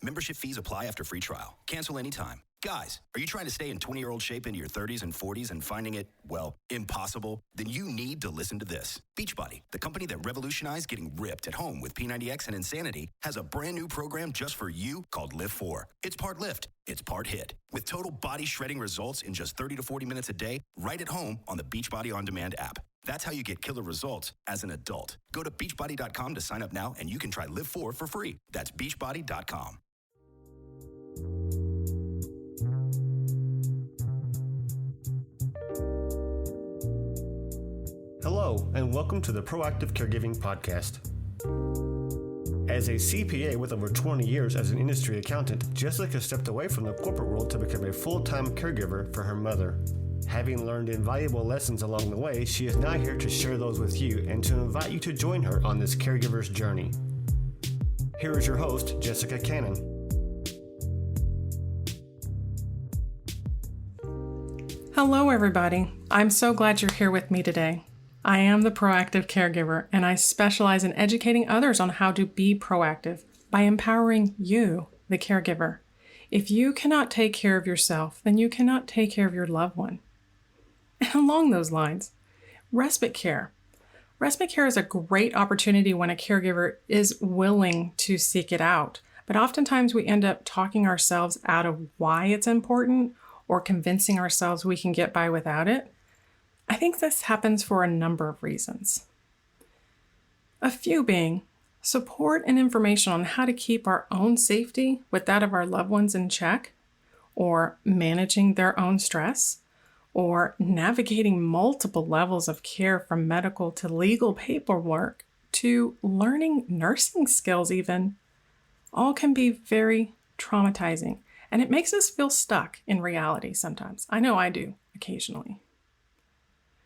Membership fees apply after free trial. Cancel anytime. Guys, are you trying to stay in 20-year-old shape into your 30s and 40s and finding it, well, impossible? Then you need to listen to this. Beachbody, the company that revolutionized getting ripped at home with P90X and Insanity, has a brand new program just for you called Lift 4. It's part lift, it's part hit, with total body shredding results in just 30 to 40 minutes a day, right at home on the Beachbody On Demand app. That's how you get killer results as an adult. Go to beachbody.com to sign up now, and you can try Live 4 for free. That's beachbody.com. Hello, and welcome to the Proactive Caregiving Podcast. As a CPA with over 20 years as an industry accountant, Jessica stepped away from the corporate world to become a full-time caregiver for her mother. Having learned invaluable lessons along the way, she is now here to share those with you and to invite you to join her on this caregiver's journey. Here is your host, Jessica Cannon. Hello, everybody. I'm so glad you're here with me today. I am the Proactive Caregiver, and I specialize in educating others on how to be proactive by empowering you, the caregiver. If you cannot take care of yourself, then you cannot take care of your loved one. And along those lines, respite care. Respite care is a great opportunity when a caregiver is willing to seek it out, but oftentimes we end up talking ourselves out of why it's important or convincing ourselves we can get by without it. I think this happens for a number of reasons. A few being support and information on how to keep our own safety with that of our loved ones in check, or managing their own stress, or navigating multiple levels of care from medical to legal paperwork to learning nursing skills even, all can be very traumatizing, and it makes us feel stuck in reality sometimes. I know I do occasionally.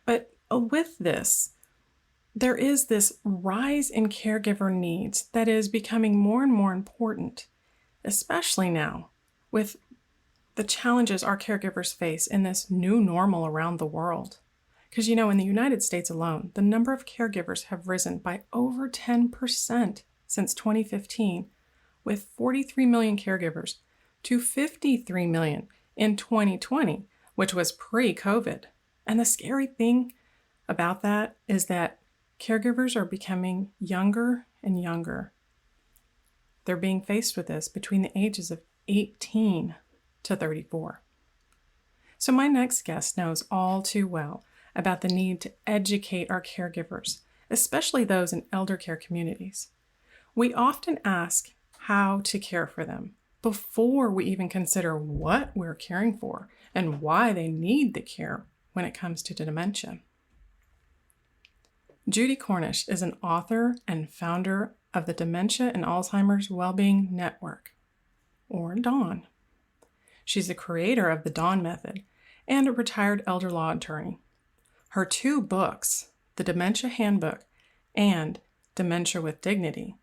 But with this, there is this rise in caregiver needs that is becoming more and more important, especially now with the challenges our caregivers face in this new normal around the world. Because, in the United States alone, the number of caregivers have risen by over 10% since 2015, with 43 million caregivers to 53 million in 2020, which was pre-COVID. And the scary thing about that is that caregivers are becoming younger and younger. They're being faced with this between the ages of 18 to 34. So my next guest knows all too well about the need to educate our caregivers, especially those in elder care communities. We often ask how to care for them before we even consider what we're caring for and why they need the care when it comes to dementia. Judy Cornish is an author and founder of the Dementia and Alzheimer's Wellbeing Network, or DAWN. She's the creator of the DAWN Method and a retired elder law attorney. Her two books, The Dementia Handbook and Dementia with Dignity,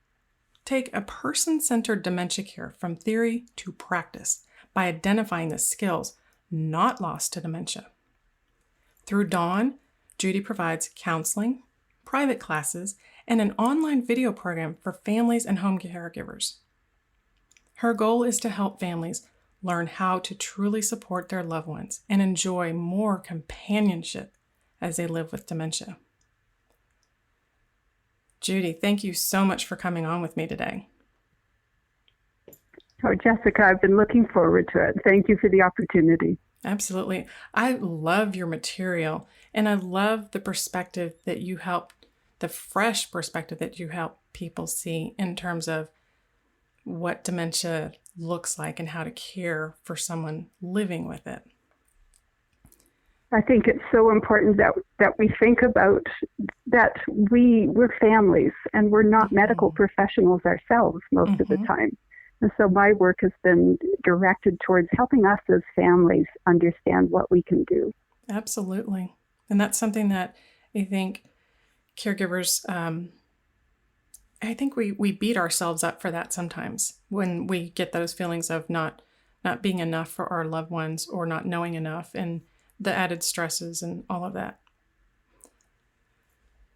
take a person-centered dementia care from theory to practice by identifying the skills not lost to dementia. Through DAWN, Judy provides counseling, private classes, and an online video program for families and home caregivers. Her goal is to help families learn how to truly support their loved ones and enjoy more companionship as they live with dementia. Judy, thank you so much for coming on with me today. Oh, Jessica, I've been looking forward to it. Thank you for the opportunity. Absolutely. I love your material, and I love the perspective that you help, the fresh perspective that you help people see in terms of what dementia looks like and how to care for someone living with it. I think it's so important that we think about that we're families and we're not medical professionals ourselves most of the time. And so my work has been directed towards helping us as families understand what we can do. Absolutely. And that's something that I think caregivers, I think we beat ourselves up for that sometimes when we get those feelings of not being enough for our loved ones or not knowing enough and the added stresses and all of that.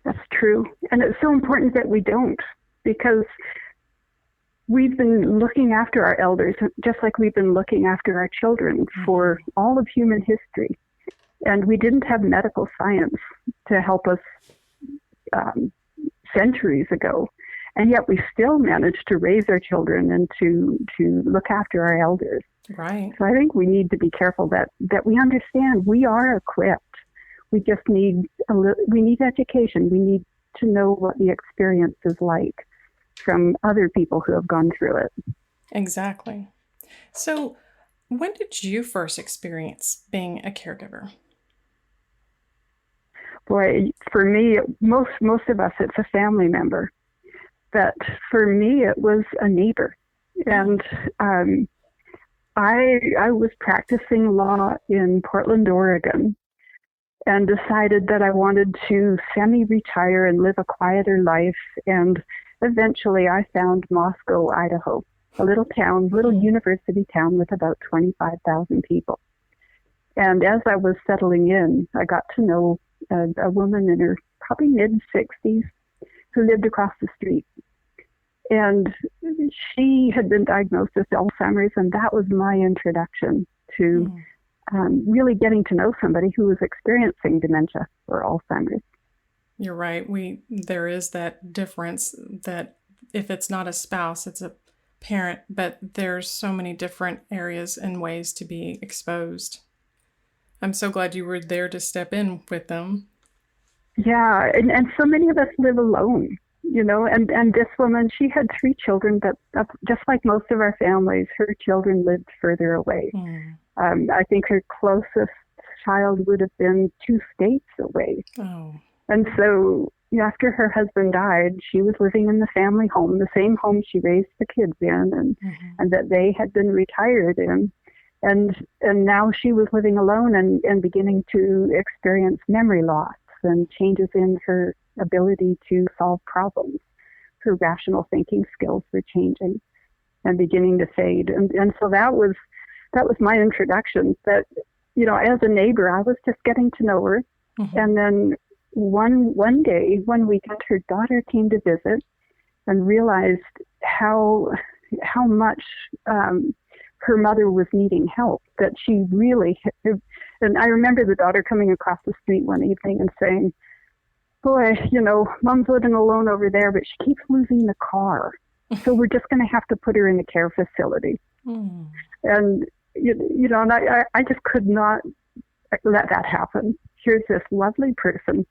That's true. And it's so important that we don't, because we've been looking after our elders just like we've been looking after our children for all of human history. And we didn't have medical science to help us centuries ago. And yet we still managed to raise our children and to look after our elders. Right. So I think we need to be careful that we understand we are equipped. We just need we need education. We need to know what the experience is like from other people who have gone through it. Exactly. So when did you first experience being a caregiver? Boy, for me, most of us, it's a family member. But for me, it was a neighbor. And I was practicing law in Portland, Oregon, and decided that I wanted to semi-retire and live a quieter life. And eventually I found Moscow, Idaho, a little university town with about 25,000 people. And as I was settling in, I got to know a woman in her probably mid-60s who lived across the street. And she had been diagnosed with Alzheimer's, and that was my introduction to really getting to know somebody who was experiencing dementia or Alzheimer's. You're right. There is that difference that if it's not a spouse, it's a parent, but there's so many different areas and ways to be exposed. I'm so glad you were there to step in with them. Yeah, and so many of us live alone, and this woman, she had 3 children, but just like most of our families, her children lived further away. I think her closest child would have been 2 states away. Oh. And so after her husband died, she was living in the family home, the same home she raised the kids in and that they had been retired in. And now she was living alone and beginning to experience memory loss and changes in her ability to solve problems. Her rational thinking skills were changing and beginning to fade. And so that was my introduction. That, as a neighbor, I was just getting to know her. And then one day, one weekend, her daughter came to visit and realized how much her mother was needing help, that she really, and I remember the daughter coming across the street one evening and saying, boy, Mom's living alone over there, but she keeps losing the car. So we're just going to have to put her in a care facility. And, and I just could not let that happen. Here's this lovely person,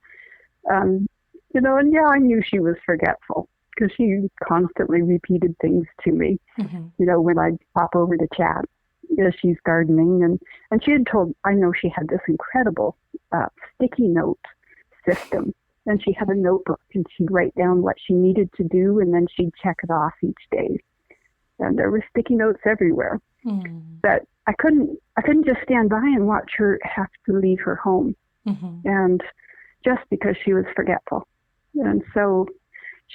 and I knew she was forgetful, because she constantly repeated things to me, when I'd pop over to chat. She's gardening, and she had I know she had this incredible sticky note system, and she had a notebook, and she'd write down what she needed to do, and then she'd check it off each day. And there were sticky notes everywhere. But I couldn't just stand by and watch her have to leave her home, and just because she was forgetful. And so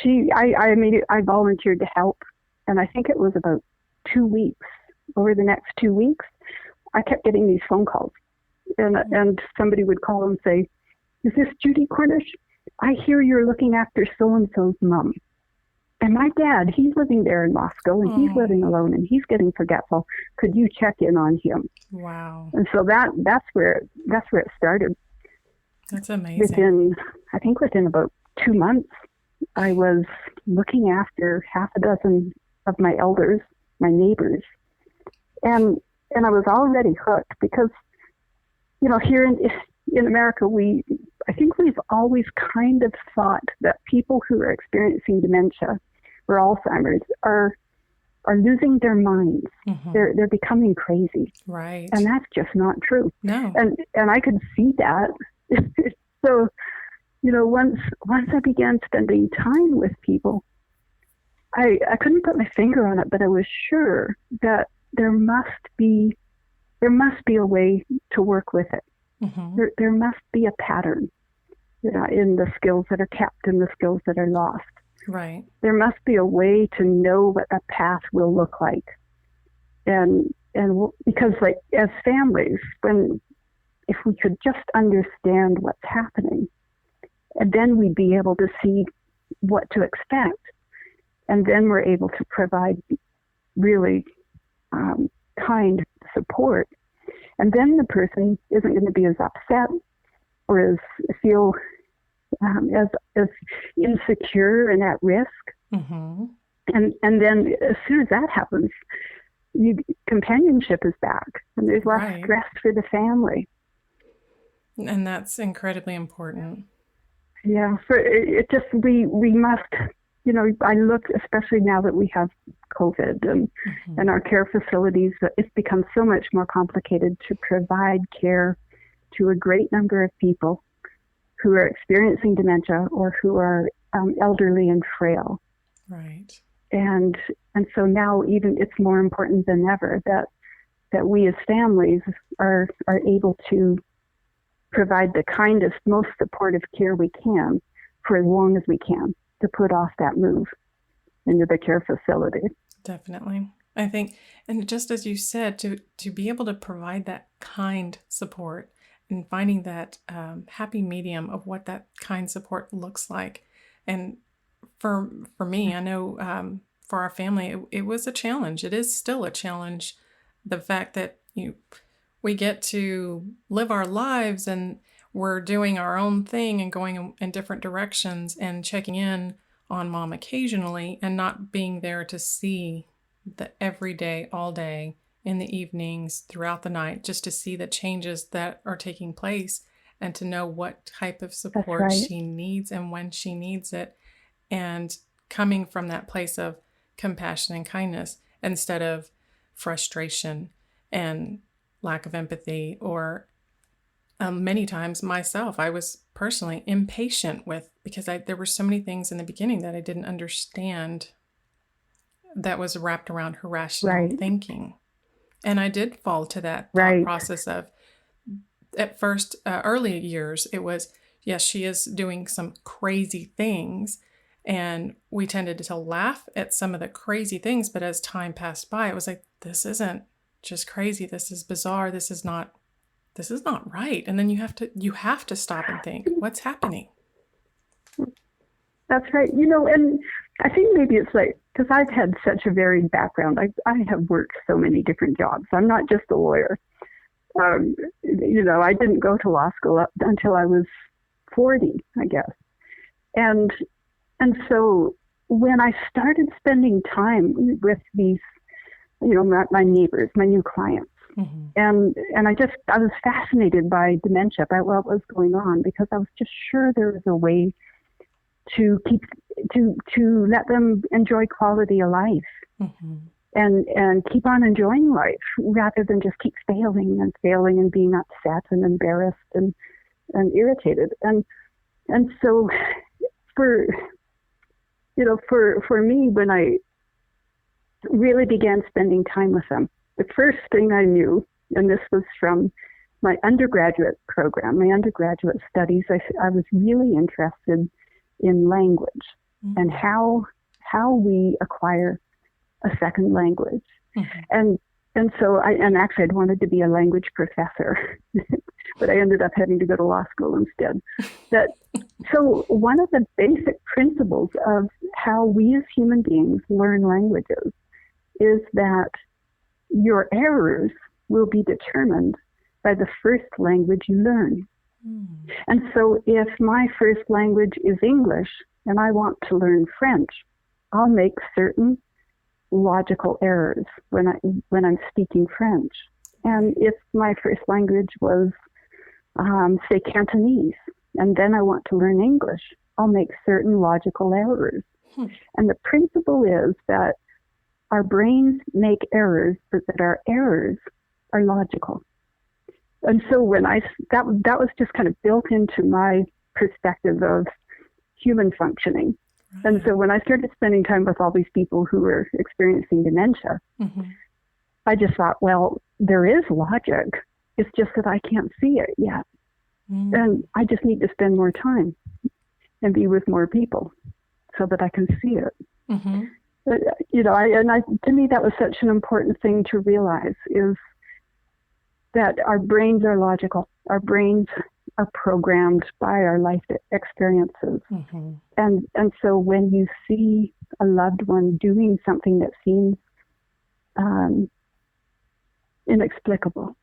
I volunteered to help, and I think it was about 2 weeks. Over the next 2 weeks, I kept getting these phone calls, and somebody would call and say, "Is this Judy Cornish? I hear you're looking after so-and-so's mom. And my dad, he's living there in Moscow, and he's living alone, and he's getting forgetful. Could you check in on him?" Wow. And so that's where it started. That's amazing. Within about 2 months, I was looking after half a dozen of my elders, my neighbors, and I was already hooked because, here in America, I think we've always kind of thought that people who are experiencing dementia or Alzheimer's are losing their minds. They're becoming crazy. Right. And that's just not true. No. And I could see that. So, once I began spending time with people, I couldn't put my finger on it, but I was sure that there must be a way to work with it. There must be a pattern in the skills that are kept and the skills that are lost. Right. There must be a way to know what that path will look like. And because as families, if we could just understand what's happening, and then we'd be able to see what to expect. And then we're able to provide really kind support. And then the person isn't going to be as upset or as feel as insecure and at risk. Mm-hmm. And then as soon as that happens, companionship is back, and there's less stress for the family. And that's incredibly important. Yeah, so it just we must, I look, especially now that we have COVID and our care facilities, it's become so much more complicated to provide care to a great number of people who are experiencing dementia or who are elderly and frail. Right. And so now even it's more important than ever that we as families are able to provide the kindest, most supportive care we can for as long as we can to put off that move into the care facility. Definitely. I think, and just as you said, to be able to provide that kind support and finding that happy medium of what that kind support looks like. And for me, I know for our family, it was a challenge. It is still a challenge. The fact that we get to live our lives and we're doing our own thing and going in different directions and checking in on mom occasionally and not being there to see the every day, all day, in the evenings, throughout the night, just to see the changes that are taking place and to know what type of support she needs and when she needs it. And coming from that place of compassion and kindness instead of frustration and lack of empathy, or many times myself, I was personally impatient with, because there were so many things in the beginning that I didn't understand that was wrapped around her rational thinking. And I did fall to that thought process of, at first, early years, it was, yes, she is doing some crazy things. And we tended to laugh at some of the crazy things. But as time passed by, it was like, this isn't just crazy. This is bizarre. This is not right. And then you have to stop and think, what's happening? That's right. And I think maybe it's like, because I've had such a varied background. I have worked so many different jobs. I'm not just a lawyer. I didn't go to law school until I was 40, I guess. And so when I started spending time with these, my neighbors, my new clients, and I was fascinated by dementia, by what was going on, because I was just sure there was a way to let them enjoy quality of life and keep on enjoying life rather than just keep failing and being upset and embarrassed and irritated. And so for me, when I really began spending time with them, the first thing I knew, and this was from my undergraduate program, my undergraduate studies, I was really interested in language and how we acquire a second language. And so actually I'd wanted to be a language professor, but I ended up having to go to law school instead. So one of the basic principles of how we as human beings learn languages is that your errors will be determined by the first language you learn. And so if my first language is English and I want to learn French, I'll make certain logical errors when I'm speaking French. And if my first language was, say, Cantonese, and then I want to learn English, I'll make certain logical errors. And the principle is that our brains make errors, but that our errors are logical. And so that was just kind of built into my perspective of human functioning. And so when I started spending time with all these people who were experiencing dementia, I just thought, well, there is logic. It's just that I can't see it yet. And I just need to spend more time and be with more people so that I can see it. To me, that was such an important thing to realize, is that our brains are logical. Our brains are programmed by our life experiences. Mm-hmm. And so when you see a loved one doing something that seems inexplicable,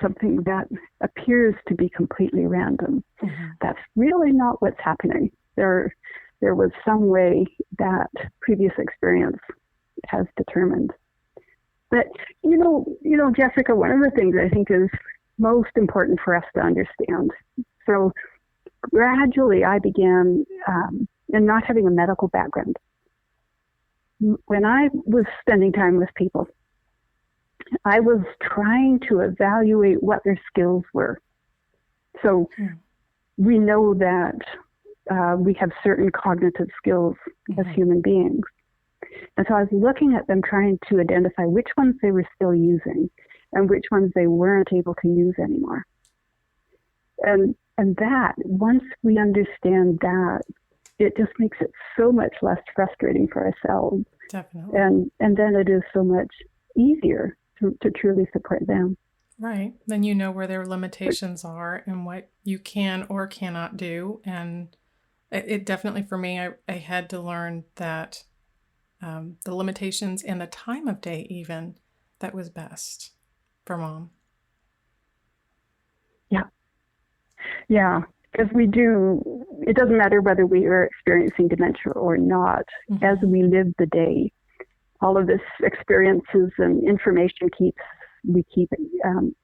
something that appears to be completely random, Mm-hmm. that's really not what's happening. There was some way that previous experience has determined. But, Jessica, one of the things I think is most important for us to understand. So gradually I began, and not having a medical background, when I was spending time with people, I was trying to evaluate what their skills were. So we know that we have certain cognitive skills as human beings. And so I was looking at them, trying to identify which ones they were still using and which ones they weren't able to use anymore. And that, once we understand that, it just makes it so much less frustrating for ourselves. Definitely. And then it is so much easier to truly support them. Right. Then you know where their limitations are and what you can or cannot do. And it definitely, for me, I had to learn that the limitations and the time of day even that was best for Mom. Yeah, because it doesn't matter whether we are experiencing dementia or not. Mm-hmm. As we live the day, all of this experiences and information we keep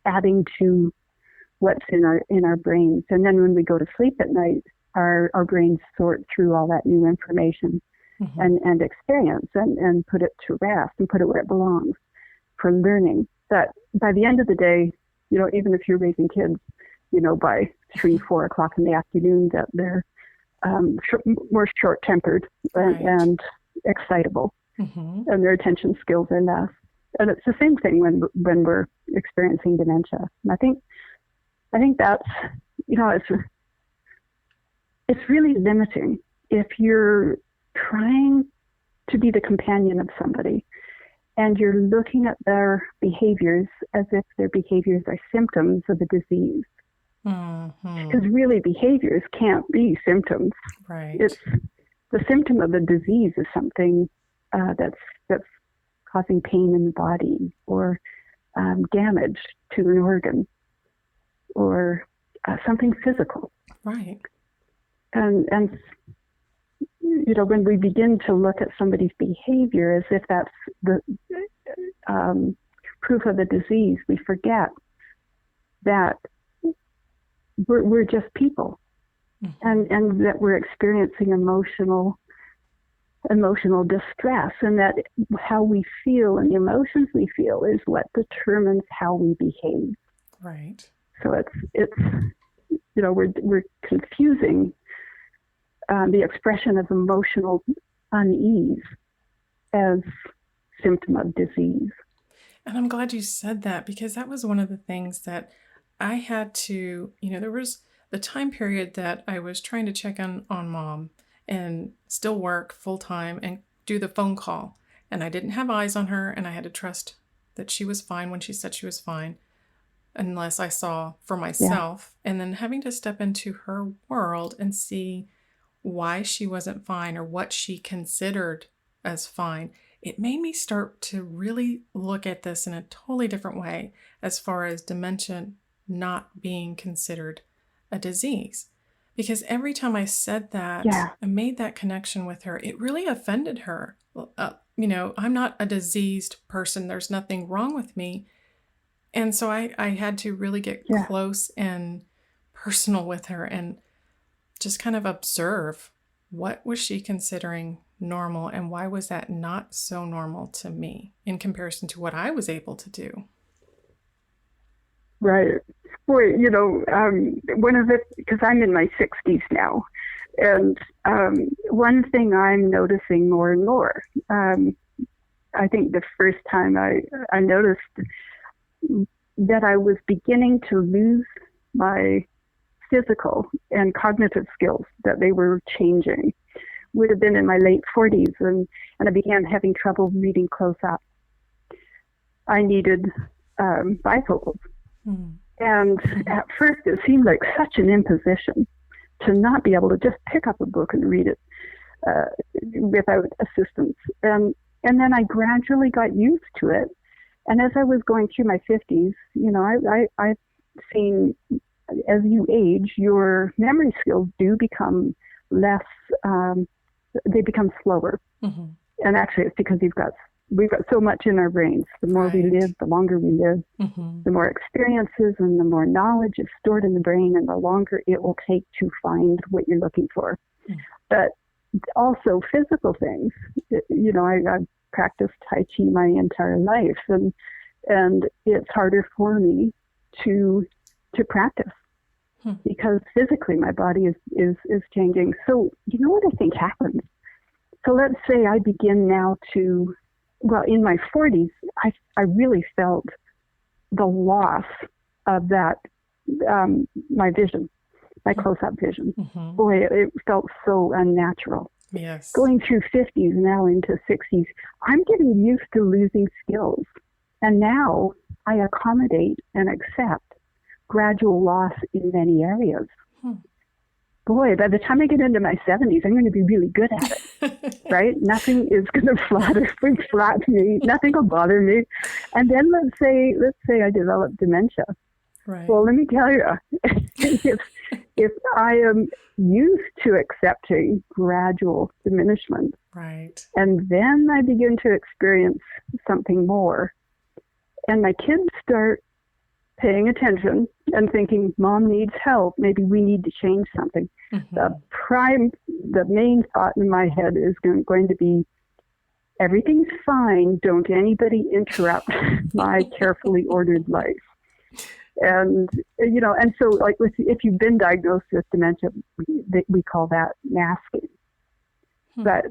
adding to what's in our brains. And then when we go to sleep at night, our brains sort through all that new information and experience and put it to rest and put it where it belongs for learning. That by the end of the day, even if you're raising kids, by 3-4 o'clock in the afternoon, that they're more short-tempered and excitable, and their attention skills are less. And it's the same thing when we're experiencing dementia. And I think that's it's really limiting if you're trying to be the companion of somebody and you're looking at their behaviors as if their behaviors are symptoms of a disease. Because really behaviors can't be symptoms. Right. It's the symptom of a disease is something that's causing pain in the body or damage to an organ or something physical. Right. And when we begin to look at somebody's behavior as if that's the proof of a disease, we forget that we're just people, and that we're experiencing emotional distress, and that how we feel and the emotions we feel is what determines how we behave. Right. So it's we're confusing the expression of emotional unease as symptom of disease. And I'm glad you said that, because that was one of the things that I had to, there was the time period that I was trying to check on Mom and still work full time and do the phone call. And I didn't have eyes on her, and I had to trust that she was fine when she said she was fine, unless I saw for myself. Yeah. And then having to step into her world and see why she wasn't fine or what she considered as fine. It made me start to really look at this in a totally different way as far as dementia not being considered a disease. Because every time I said that, I made that connection with her, it really offended her. I'm not a diseased person. There's nothing wrong with me. And so I had to really get close and personal with her and just kind of observe, what was she considering normal and why was that not so normal to me in comparison to what I was able to do? Right. Boy, one of the, because I'm in my 60s now, and one thing I'm noticing more and more, I think the first time I noticed that I was beginning to lose my physical and cognitive skills, that they were changing, would have been in my late 40s, and I began having trouble reading close up. I needed bifocals. And at first it seemed like such an imposition to not be able to just pick up a book and read it without assistance. And then I gradually got used to it. And as I was going through my 50s, I've seen as you age, your memory skills do become less, they become slower. Mm-hmm. And actually it's because we've got so much in our brains. The more we live, the longer we live, the more experiences and the more knowledge is stored in the brain, and the longer it will take to find what you're looking for. But also physical things. I've practiced Tai Chi my entire life, and it's harder for me to practice because physically my body is changing. So you know what I think happens? So let's say I begin now to, in my 40s, I really felt the loss of that, my vision, my close-up vision. Mm-hmm. Boy, it felt so unnatural. Yes. Going through 50s now into 60s, I'm getting used to losing skills. And now I accommodate and accept gradual loss in many areas. Boy, by the time I get into my 70s, I'm going to be really good at it, right? Nothing is going to flat me. Nothing will bother me. And then let's say I develop dementia. Right. Well, let me tell you, if I am used to accepting gradual diminishment, right, and then I begin to experience something more, and my kids start paying attention and thinking, Mom needs help, maybe we need to change something. Mm-hmm. The main thought in my head is going to be, everything's fine, don't anybody interrupt my carefully ordered life. And, and so like if you've been diagnosed with dementia, we call that masking. But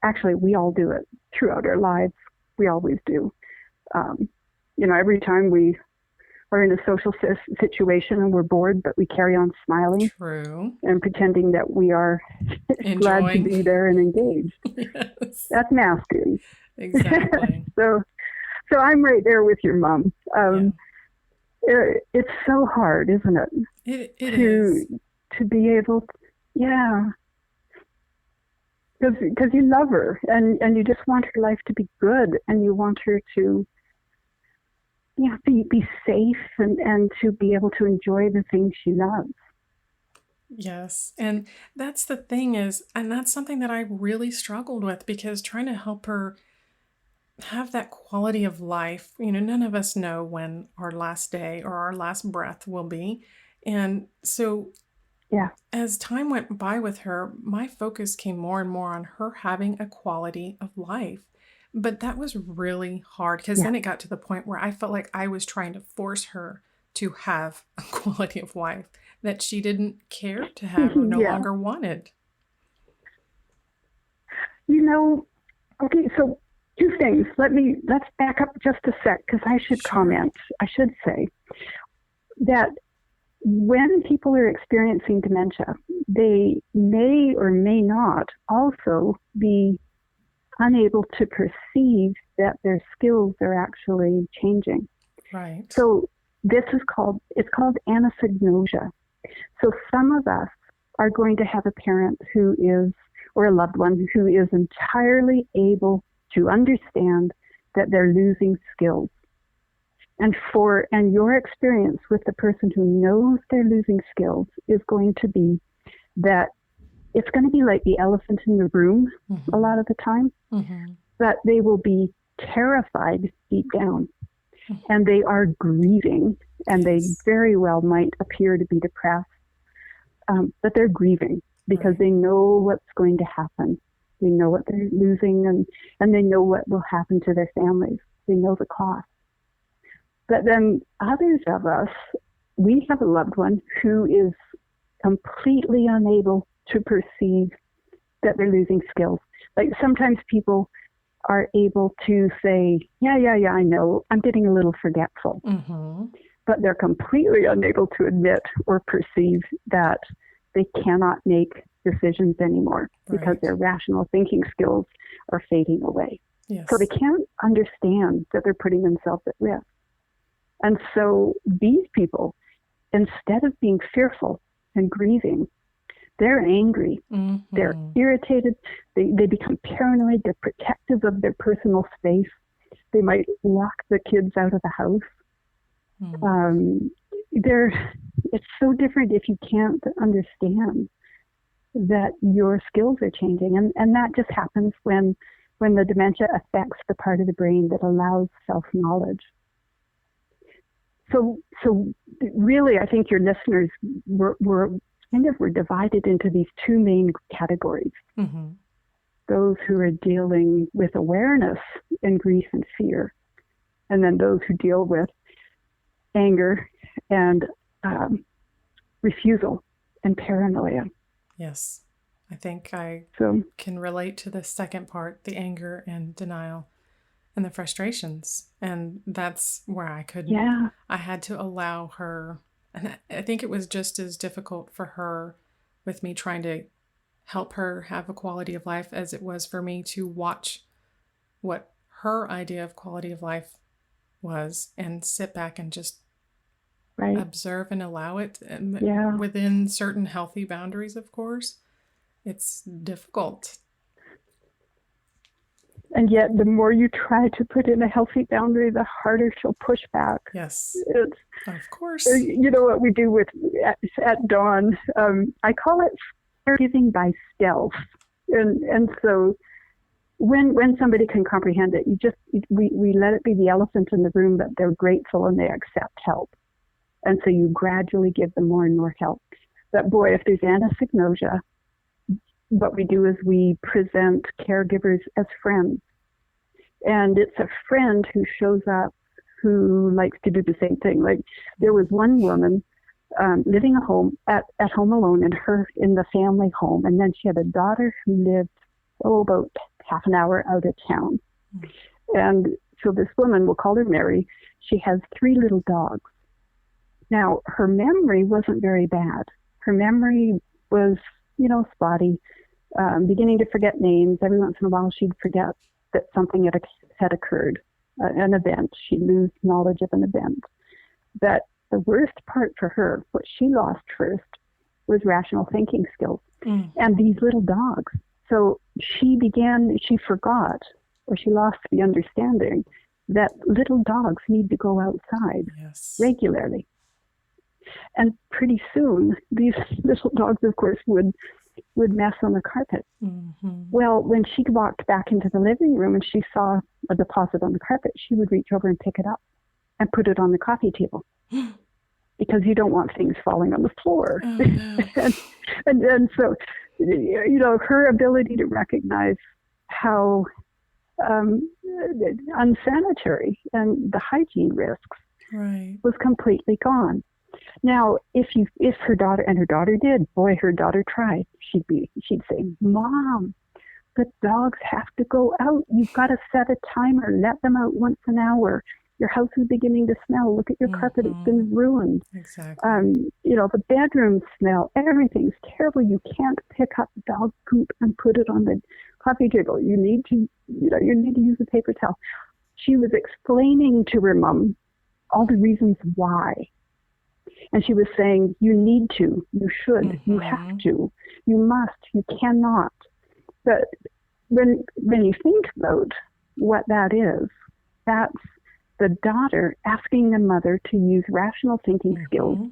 actually we all do it throughout our lives. We always do. Every time we are in a social situation and we're bored, but we carry on smiling. True. And pretending that we are glad to be there and engaged. Yes. That's masking. Exactly. So I'm right there with your mom. It's so hard, isn't it? It is. To be able, because you love her and you just want her life to be good, and you want her to be safe and to be able to enjoy the things she loves. Yes. And that's the thing and that's something that I really struggled with, because trying to help her have that quality of life, none of us know when our last day or our last breath will be. And so as time went by with her, my focus came more and more on her having a quality of life. But that was really hard, because then it got to the point where I felt like I was trying to force her to have a quality of life that she didn't care to have or no longer wanted. Okay, so two things. Let's back up just a sec, because I should comment. I should say that when people are experiencing dementia, they may or may not also be unable to perceive that their skills are actually changing. Right. So it's called anosognosia. So some of us are going to have a parent or a loved one who is entirely able to understand that they're losing skills. And your experience with the person who knows they're losing skills is going to be that it's going to be like the elephant in the room a lot of the time, that they will be terrified deep down, and they are grieving, and they very well might appear to be depressed, but they're grieving because they know what's going to happen. They know what they're losing, and they know what will happen to their families. They know the cost. But then others of us, we have a loved one who is completely unable to perceive that they're losing skills. Like sometimes people are able to say, I know, I'm getting a little forgetful. But they're completely unable to admit or perceive that they cannot make decisions anymore because their rational thinking skills are fading away. Yes. So they can't understand that they're putting themselves at risk. And so these people, instead of being fearful and grieving, they're angry, they're irritated, they become paranoid, they're protective of their personal space. They might lock the kids out of the house. It's so different if you can't understand that your skills are changing. And that just happens when the dementia affects the part of the brain that allows self-knowledge. So really, I think your listeners were divided into these two main categories. Those who are dealing with awareness and grief and fear, and then those who deal with anger and refusal and paranoia. Yes, I think I can relate to the second part, the anger and denial and the frustrations. And that's where I couldn't. Yeah. I had to allow her, and I think it was just as difficult for her with me trying to help her have a quality of life as it was for me to watch what her idea of quality of life was and sit back and just observe and allow it within certain healthy boundaries, of course. It's difficult. And yet the more you try to put in a healthy boundary, the harder she'll push back. Yes, of course. You know what we do at Dawn? I call it caregiving by stealth. And so when somebody can comprehend it, we let it be the elephant in the room, but they're grateful and they accept help. And so you gradually give them more and more help. But boy, if there's anosognosia, what we do is we present caregivers as friends. And it's a friend who shows up who likes to do the same thing. Like there was one woman living at home alone in the family home. And then she had a daughter who lived, about half an hour out of town. And so this woman, we'll call her Mary, she has 3 little dogs. Now, her memory wasn't very bad. Her memory was, spotty, beginning to forget names. Every once in a while, she'd forget that something had occurred, an event. She'd lose knowledge of an event. But the worst part for her, what she lost first, was rational thinking skills. And these little dogs. So she forgot, or she lost the understanding that little dogs need to go outside regularly. And pretty soon, these little dogs, of course, would mess on the carpet. Well, when she walked back into the living room and she saw a deposit on the carpet, she would reach over and pick it up and put it on the coffee table. Because you don't want things falling on the floor. Oh, no. and so, her ability to recognize how unsanitary and the hygiene risks was completely gone. Now, if her daughter did, her daughter tried. She'd say, "Mom, the dogs have to go out. You've got to set a timer. Let them out once an hour. Your house is beginning to smell. Look at your carpet; it's been ruined. Exactly. The bedroom smell. Everything's terrible. You can't pick up dog poop and put it on the coffee table. You need to use a paper towel." She was explaining to her mom all the reasons why. And she was saying, you need to, you should, you have to, you must, you cannot. But when you think about what that is, that's the daughter asking the mother to use rational thinking skills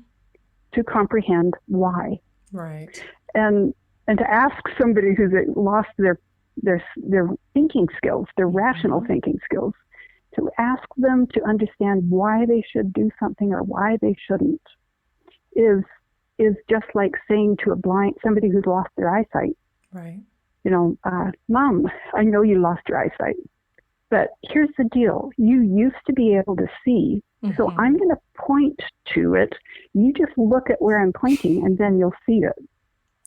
to comprehend why. Right. And to ask somebody who's lost their thinking skills, their rational thinking skills, to ask them to understand why they should do something or why they shouldn't is just like saying to somebody who's lost their eyesight, right? Mom, I know you lost your eyesight, but here's the deal. You used to be able to see, so I'm going to point to it. You just look at where I'm pointing and then you'll see it.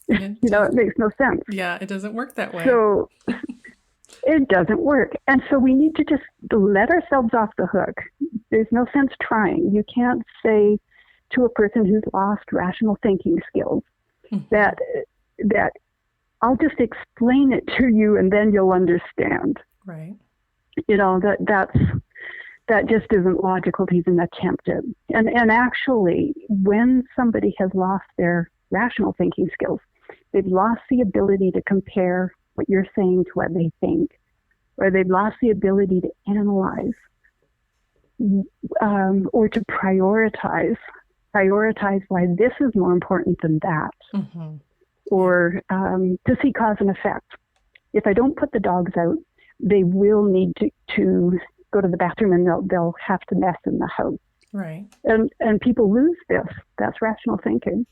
It makes no sense. Yeah, it doesn't work that way. So it doesn't work. And so we need to just let ourselves off the hook. There's no sense trying. You can't say to a person who's lost rational thinking skills that I'll just explain it to you and then you'll understand. Right. That's that just isn't logical to even attempt it. And actually, when somebody has lost their rational thinking skills, they've lost the ability to compare what you're saying to what they think, or they've lost the ability to analyze, or to prioritize why this is more important than that, mm-hmm. or to see cause and effect. If I don't put the dogs out, they will need to go to the bathroom, and they'll have to mess in the house. Right. And people lose this. That's rational thinking.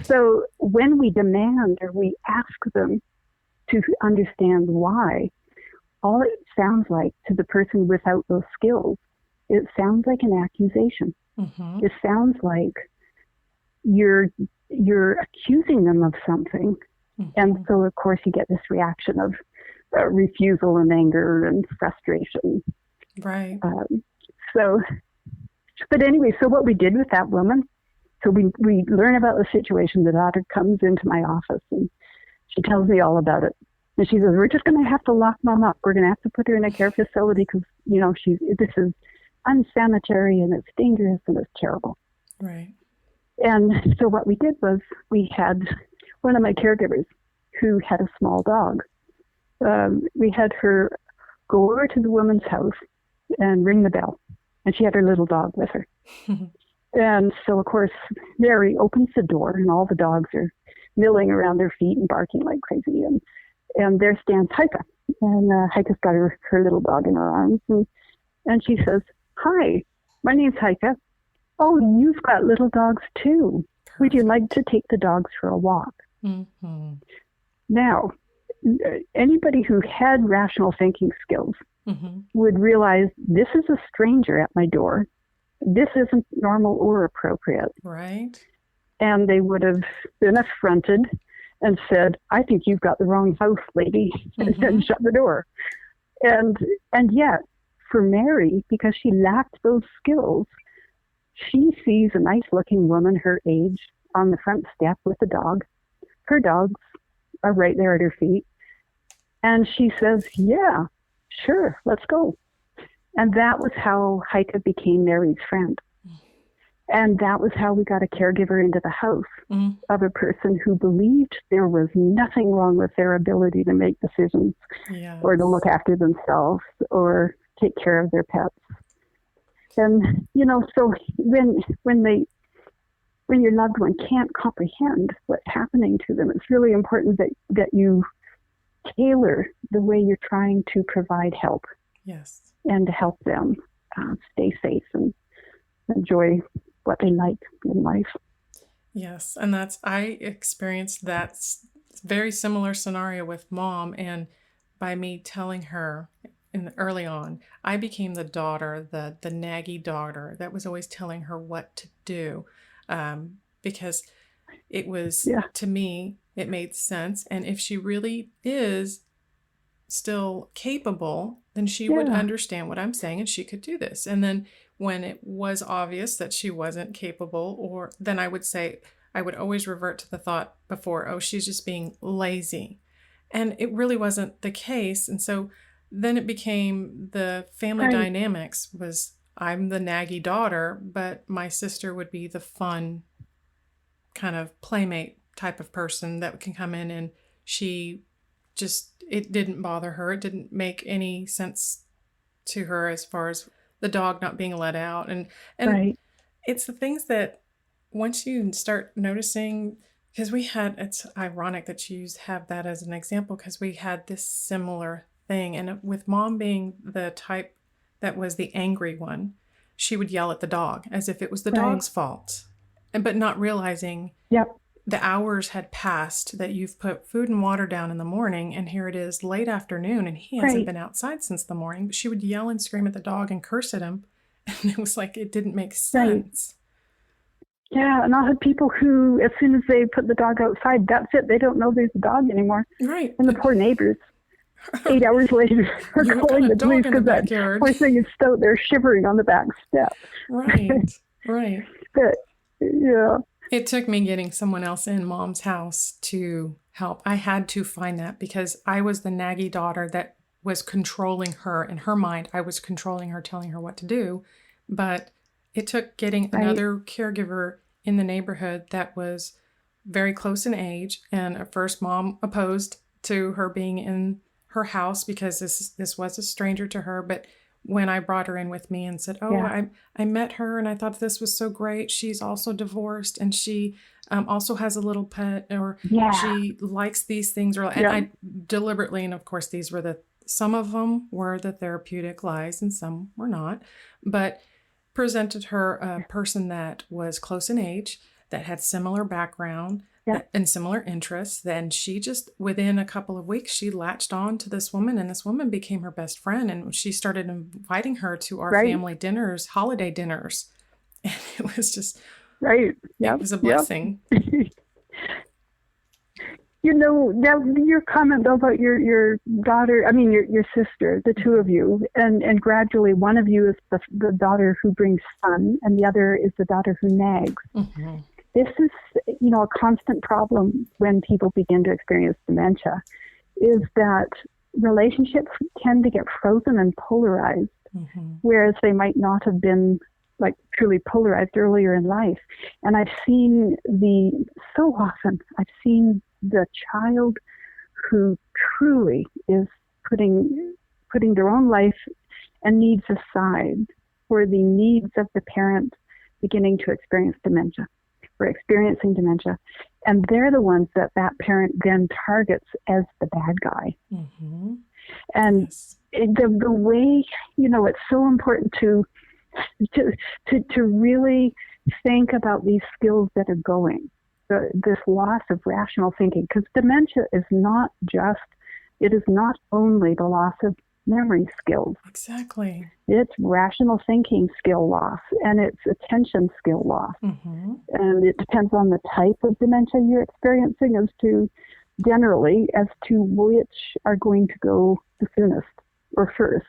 So when we demand or we ask them to understand why, all it sounds like to the person without those skills, it sounds like an accusation. Mm-hmm. It sounds like you're accusing them of something. Mm-hmm. And so, of course, you get this reaction of refusal and anger and frustration. Right. But anyway, so what we did with that woman, so we learn about the situation. The daughter comes into my office and she tells me all about it. And she says, we're just going to have to lock Mom up. We're going to have to put her in a care facility because, this is unsanitary and it's dangerous and it's terrible. Right. And so what we did was we had one of my caregivers who had a small dog. We had her go over to the woman's house and ring the bell. And she had her little dog with her. And so, of course, Mary opens the door and all the dogs are milling around their feet and barking like crazy. And there stands Heike. And Heike's got her little dog in her arms. And she says, hi, my name's Heike. Oh, you've got little dogs too. Would you like to take the dogs for a walk? Mm-hmm. Now, anybody who had rational thinking skills mm-hmm. would realize this is a stranger at my door. This isn't normal or appropriate. Right. And they would have been affronted and said, I think you've got the wrong house, lady, mm-hmm. and shut the door. And yet, for Mary, because she lacked those skills, she sees a nice-looking woman her age on the front step with a dog. Her dogs are right there at her feet. And she says, yeah, sure, let's go. And that was how Heike became Mary's friend. And that was how we got a caregiver into the house of a person who believed there was nothing wrong with their ability to make decisions or to look after themselves or take care of their pets. And, so when your loved one can't comprehend what's happening to them, it's really important that you tailor the way you're trying to provide help. Yes. And to help them stay safe and enjoy what they like in life. Yes. And I experienced that very similar scenario with Mom. And by me telling her early on, I became the daughter, the naggy daughter that was always telling her what to do. Because it was, to me, it made sense. And if she really is still capable, then she would understand what I'm saying and she could do this. And then when it was obvious that she wasn't capable, then I would always revert to the thought before, oh, she's just being lazy. And it really wasn't the case. And so then it became the family dynamics was I'm the naggy daughter, but my sister would be the fun kind of playmate type of person that can come in, and it didn't bother her. It didn't make any sense to her as far as the dog not being let out. And it's the things that once you start noticing, because it's ironic that you have that as an example, because we had this similar thing. And with Mom being the type that was the angry one, she would yell at the dog as if it was the dog's fault. But not realizing the hours had passed that you've put food and water down in the morning, and here it is late afternoon, and he hasn't been outside since the morning. But she would yell and scream at the dog and curse at him, and it was like it didn't make sense. Yeah, and I had people who, as soon as they put the dog outside, that's it. They don't know there's a dog anymore. Right. And the poor neighbors, 8 hours later, are calling the police because that poor thing is out there shivering on the back step. Right. But, it took me getting someone else in Mom's house to help. I had to find that because I was the naggy daughter that was controlling her. In her mind, I was controlling her, telling her what to do. But it took getting another caregiver in the neighborhood that was very close in age. And at first, mom opposed to her being in her house because this was a stranger to her. But when I brought her in with me and said, I met her and I thought this was so great. She's also divorced and she also has a little pet, or she likes these things. And I deliberately, and of course, some of them were the therapeutic lies and some were not, but presented her a person that was close in age, that had similar background and similar interests. Then she just, within a couple of weeks, she latched on to this woman, and this woman became her best friend. And she started inviting her to our family dinners, holiday dinners. And it was just, it was a blessing. Now your comment about your daughter, your sister, the two of you, and gradually one of you is the daughter who brings fun and the other is the daughter who nags. Mm-hmm. This is, a constant problem when people begin to experience dementia, is that relationships tend to get frozen and polarized, whereas they might not have been truly polarized earlier in life. And I've seen I've seen the child who truly is putting their own life and needs aside for the needs of the parent beginning to experience dementia or experiencing dementia. And they're the ones that parent then targets as the bad guy. Mm-hmm. And the way, it's so important to really think about these skills that are going. This loss of rational thinking, because dementia is not only the loss of memory skills. Exactly. It's rational thinking skill loss, and it's attention skill loss. Mm-hmm. And it depends on the type of dementia you're experiencing as to which are going to go the soonest or first.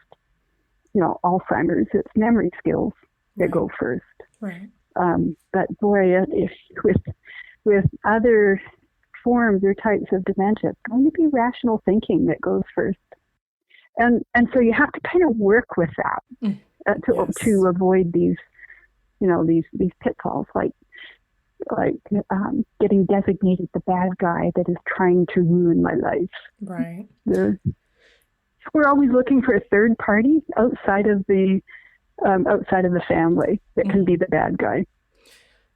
Alzheimer's, it's memory skills that go first. Right. But boy, if with other forms or types of dementia, it's going to be rational thinking that goes first. And so you have to kind of work with that to avoid these pitfalls, like getting designated the bad guy that is trying to ruin my life. Right. We're always looking for a third party outside of the family that can be the bad guy.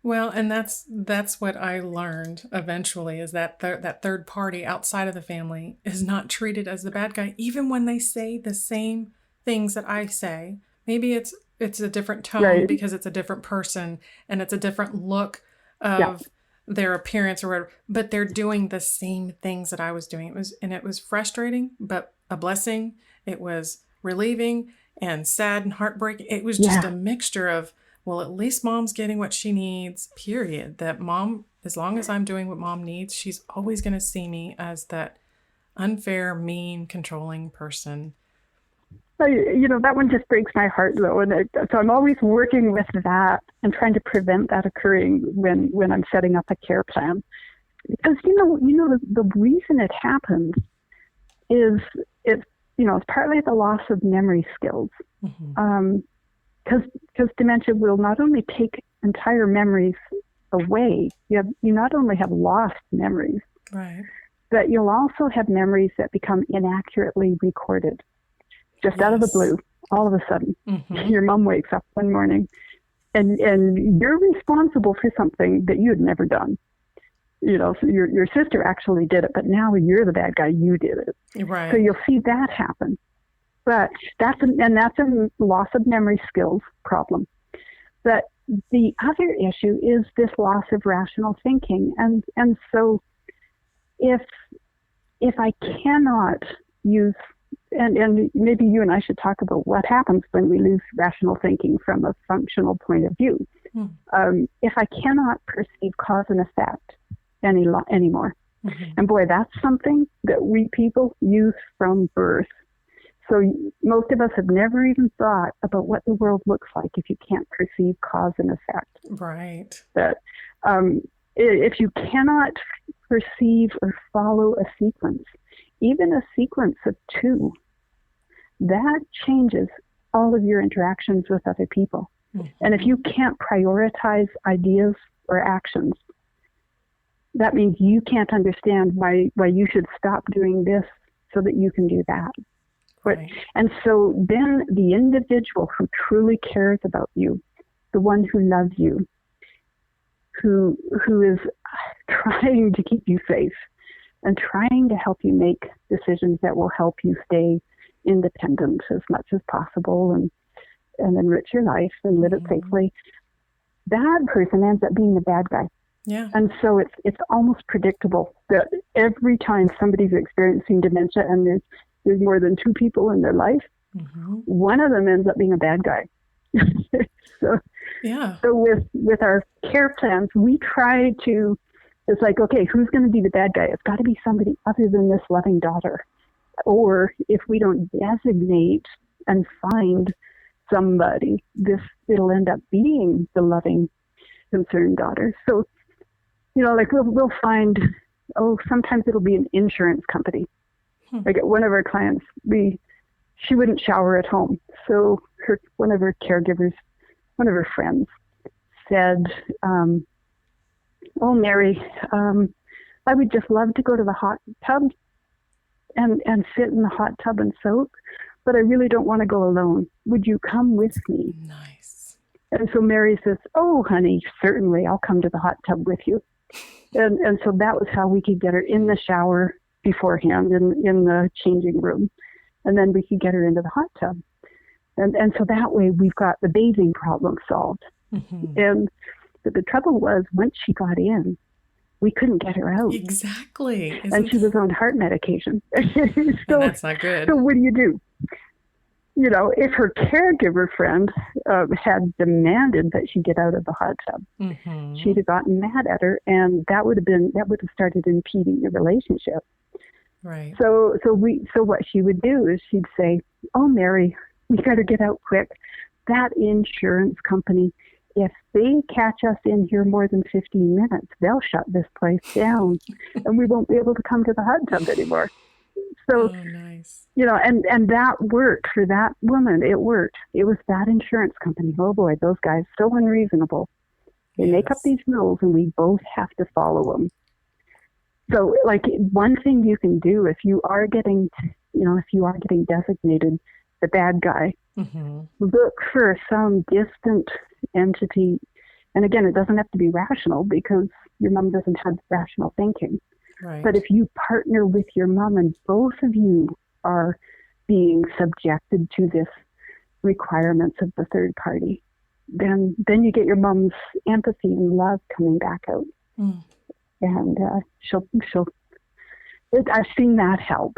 Well, and that's what I learned eventually, is that that third party outside of the family is not treated as the bad guy, even when they say the same things that I say. Maybe it's a different tone because it's a different person and it's a different look of their appearance or whatever, but they're doing the same things that I was doing. It was frustrating, but a blessing. It was relieving and sad and heartbreaking. It was just a mixture of, well, at least mom's getting what she needs, period. That mom, as long as I'm doing what mom needs, she's always going to see me as that unfair, mean, controlling person. That one just breaks my heart, though. And so I'm always working with that and trying to prevent that occurring when I'm setting up a care plan. Because, the reason it happens is it's partly the loss of memory skills. Mm-hmm. Because dementia will not only take entire memories away, you not only have lost memories, right, but you'll also have memories that become inaccurately recorded. Just out of the blue, all of a sudden, your mom wakes up one morning and you're responsible for something that you had never done. So your sister actually did it, but now you're the bad guy, you did it. Right. So you'll see that happen. But that's a loss of memory skills problem. But the other issue is this loss of rational thinking. And so if I cannot use, and maybe you and I should talk about what happens when we lose rational thinking from a functional point of view. If I cannot perceive cause and effect anymore, and boy, that's something that we people use from birth. So most of us have never even thought about what the world looks like if you can't perceive cause and effect. Right. That if you cannot perceive or follow a sequence, even a sequence of two, that changes all of your interactions with other people. Mm-hmm. And if you can't prioritize ideas or actions, that means you can't understand why you should stop doing this so that you can do that. Right. And so then the individual who truly cares about you, the one who loves you, who is trying to keep you safe and trying to help you make decisions that will help you stay independent as much as possible and enrich your life and live it safely, that person ends up being the bad guy. Yeah. And so it's almost predictable that every time somebody's experiencing dementia and there's more than two people in their life, one of them ends up being a bad guy. So with our care plans, we try to, it's like, okay, who's going to be the bad guy? It's got to be somebody other than this loving daughter. Or if we don't designate and find somebody, it'll end up being the loving, concerned daughter. So, like we'll find, sometimes it'll be an insurance company. Like one of our clients, she wouldn't shower at home. So one of her caregivers, one of her friends said, Mary, I would just love to go to the hot tub and sit in the hot tub and soak, but I really don't want to go alone. Would you come with me? Nice. And so Mary says, oh, honey, certainly, I'll come to the hot tub with you. And so that was how we could get her in the shower beforehand in the changing room. And then we could get her into the hot tub. And so that way we've got the bathing problem solved. And the trouble was, once she got in, we couldn't get her out. Exactly. And she was on heart medication. So that's not good. So what do? If her caregiver friend had demanded that she get out of the hot tub, she'd have gotten mad at her, and that would have started impeding the relationship. Right. So what she would do is she'd say, "Oh, Mary, we got to get out quick. That insurance company, if they catch us in here more than 15 minutes, they'll shut this place down, and we won't be able to come to the hot tub anymore." So, nice. And that worked for that woman. It worked. It was that insurance company. Oh boy, those guys, so unreasonable. They make up these rules and we both have to follow them. So like one thing you can do if you are getting designated the bad guy, look for some distant entity. And again, it doesn't have to be rational because your mom doesn't have rational thinking. Right. But if you partner with your mom and both of you are being subjected to this requirements of the third party, then you get your mom's empathy and love coming back out. And I've seen that help,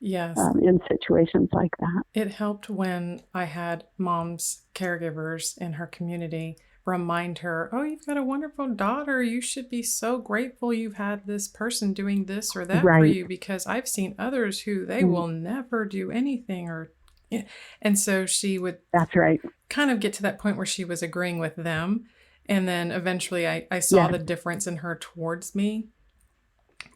yes, in situations like that. It helped when I had mom's caregivers in her community remind her, oh, you've got a wonderful daughter. You should be so grateful you've had this person doing this or that for you, because I've seen others who they will never do anything and so she would kind of get to that point where she was agreeing with them. And then eventually I saw the difference in her towards me,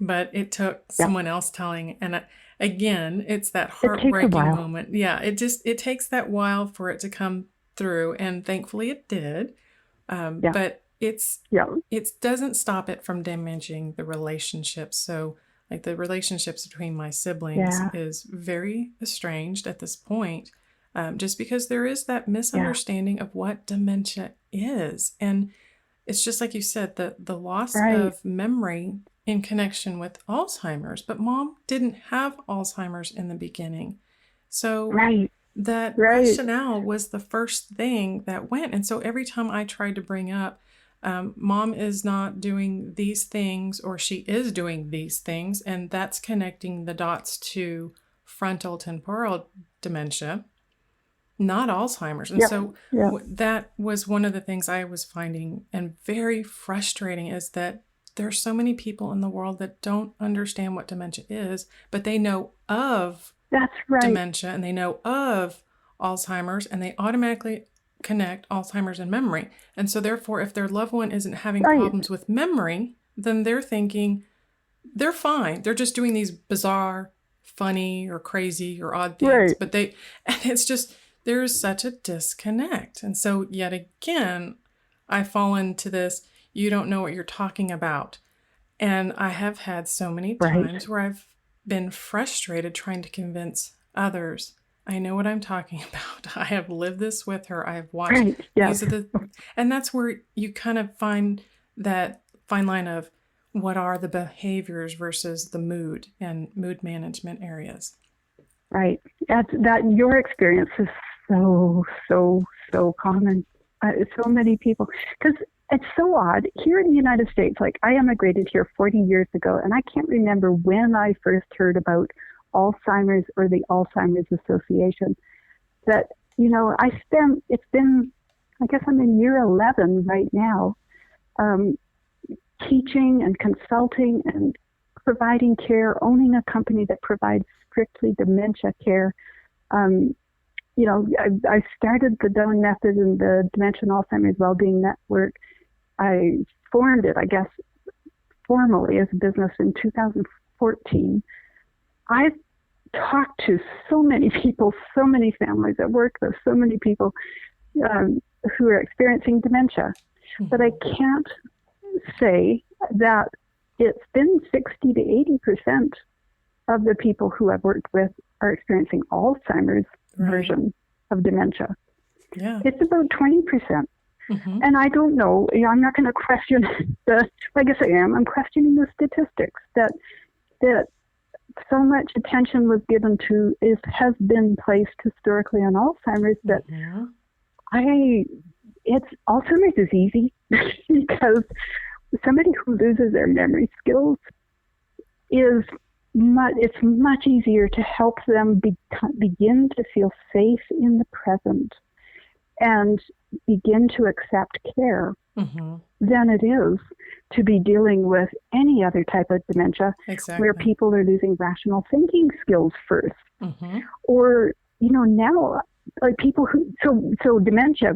but it took someone else telling. And again, it's that heartbreaking moment. Yeah. It takes that while for it to come through. And thankfully it did. But it doesn't stop it from damaging the relationships. So like the relationships between my siblings is very estranged at this point, just because there is that misunderstanding of what dementia is. And it's just like you said, the loss of memory in connection with Alzheimer's, but mom didn't have Alzheimer's in the beginning. So that rationale was the first thing that went. And so every time I tried to bring up, mom is not doing these things, or she is doing these things, and that's connecting the dots to frontal temporal dementia, not Alzheimer's. And so that was one of the things I was finding and very frustrating, is that there's so many people in the world that don't understand what dementia is, but they know of dementia and they know of Alzheimer's, and they automatically connect Alzheimer's and memory. And so therefore, if their loved one isn't having problems with memory, then they're thinking they're fine. They're just doing these bizarre funny or crazy or odd things, Right. but and it's just, there's such a disconnect. And so yet again, I fall into this, you don't know what you're talking about. And I have had so many Right. times where I've been frustrated trying to convince others. I know what I'm talking about. I have lived this with her. I have watched. Right. Yes. And that's where you kind of find that fine line of what are the behaviors versus the mood and mood management areas. Right. That your experience is so common. So many people, because it's so odd. Here in the United States, like I immigrated here 40 years ago, and I can't remember when I first heard about Alzheimer's or the Alzheimer's Association. That, I guess I'm in year 11 right now, teaching and consulting and providing care, owning a company that provides strictly dementia care. I started the Doan Method and the Dementia and Alzheimer's Wellbeing Network. I formed it, I guess, formally as a business in 2014. I've talked to so many people, so many families. I've worked with so many people who are experiencing dementia. Mm-hmm. But I can't say that it's been 60 to 80% of the people who I've worked with are experiencing Alzheimer's version of dementia. Yeah. It's about 20%. Mm-hmm. And I don't know, I'm not going to question I guess I am. I'm questioning the statistics that so much attention was given to has been placed historically on Alzheimer's that Alzheimer's is easy because somebody who loses their memory skills it's much easier to help them begin to feel safe in the present and begin to accept care than it is to be dealing with any other type of dementia where people are losing rational thinking skills first. Or, now, like people so dementia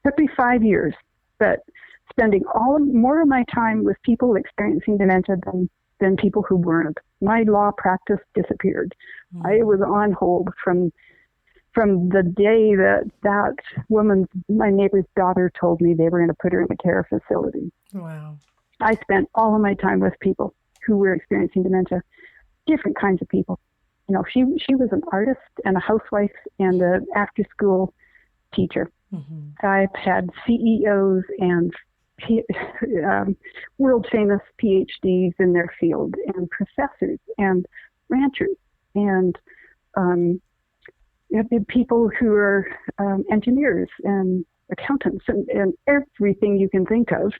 took me 5 years, but spending more of my time with people experiencing dementia than people who weren't. My law practice disappeared. I was on hold from the day that woman, my neighbor's daughter, told me they were going to put her in a care facility. Wow. I spent all of my time with people who were experiencing dementia, different kinds of people. She was an artist and a housewife and an after-school teacher. I've had CEOs and world-famous PhDs in their field, and professors and ranchers and people who are engineers and accountants and everything you can think of.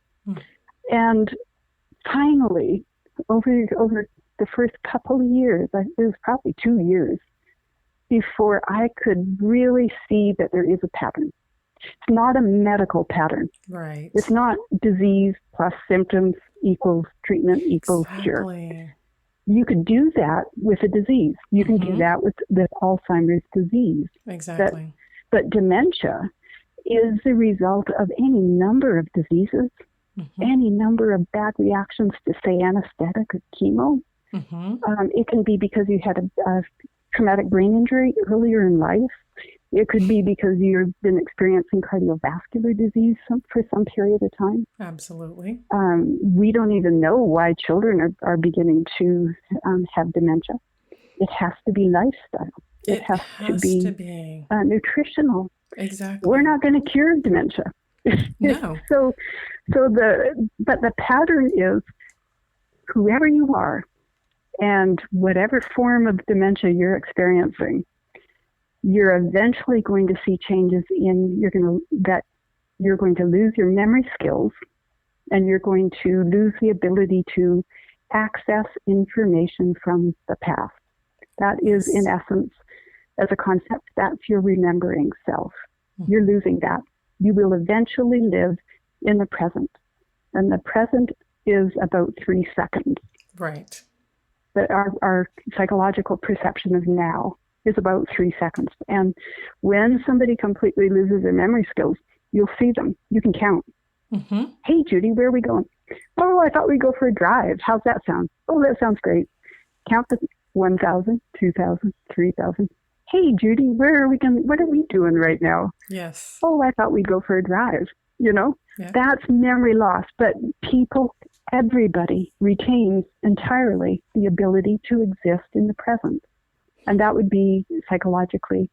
And finally, over the first couple of years, it was probably 2 years, before I could really see that there is a pattern. It's not a medical pattern. Right. It's not disease plus symptoms equals treatment equals cure. You could do that with a disease. You can do that with Alzheimer's disease. Exactly. But dementia is the result of any number of diseases, any number of bad reactions to, say, anesthetic or chemo. It can be because you had a traumatic brain injury earlier in life. It could be because you've been experiencing cardiovascular disease for some period of time. Absolutely. We don't even know why children are beginning to have dementia. It has to be lifestyle. It has to be nutritional. Exactly. We're not going to cure dementia. No. But the pattern is whoever you are and whatever form of dementia you're experiencing, you're eventually going to see changes you're going to lose your memory skills, and you're going to lose the ability to access information from the past. That is, in essence, as a concept, that's your remembering self. You're losing that. You will eventually live in the present. And the present is about 3 seconds. Right. But our psychological perception of now is about 3 seconds. And when somebody completely loses their memory skills, you'll see them. You can count. Hey, Judy, where are we going? Oh, I thought we'd go for a drive. How's that sound? Oh, that sounds great. Count 1,000, 2,000, 3,000. Hey, Judy, what are we doing right now? Yes. Oh, I thought we'd go for a drive. Yeah. That's memory loss. But everybody retains entirely the ability to exist in the present. And that would be psychologically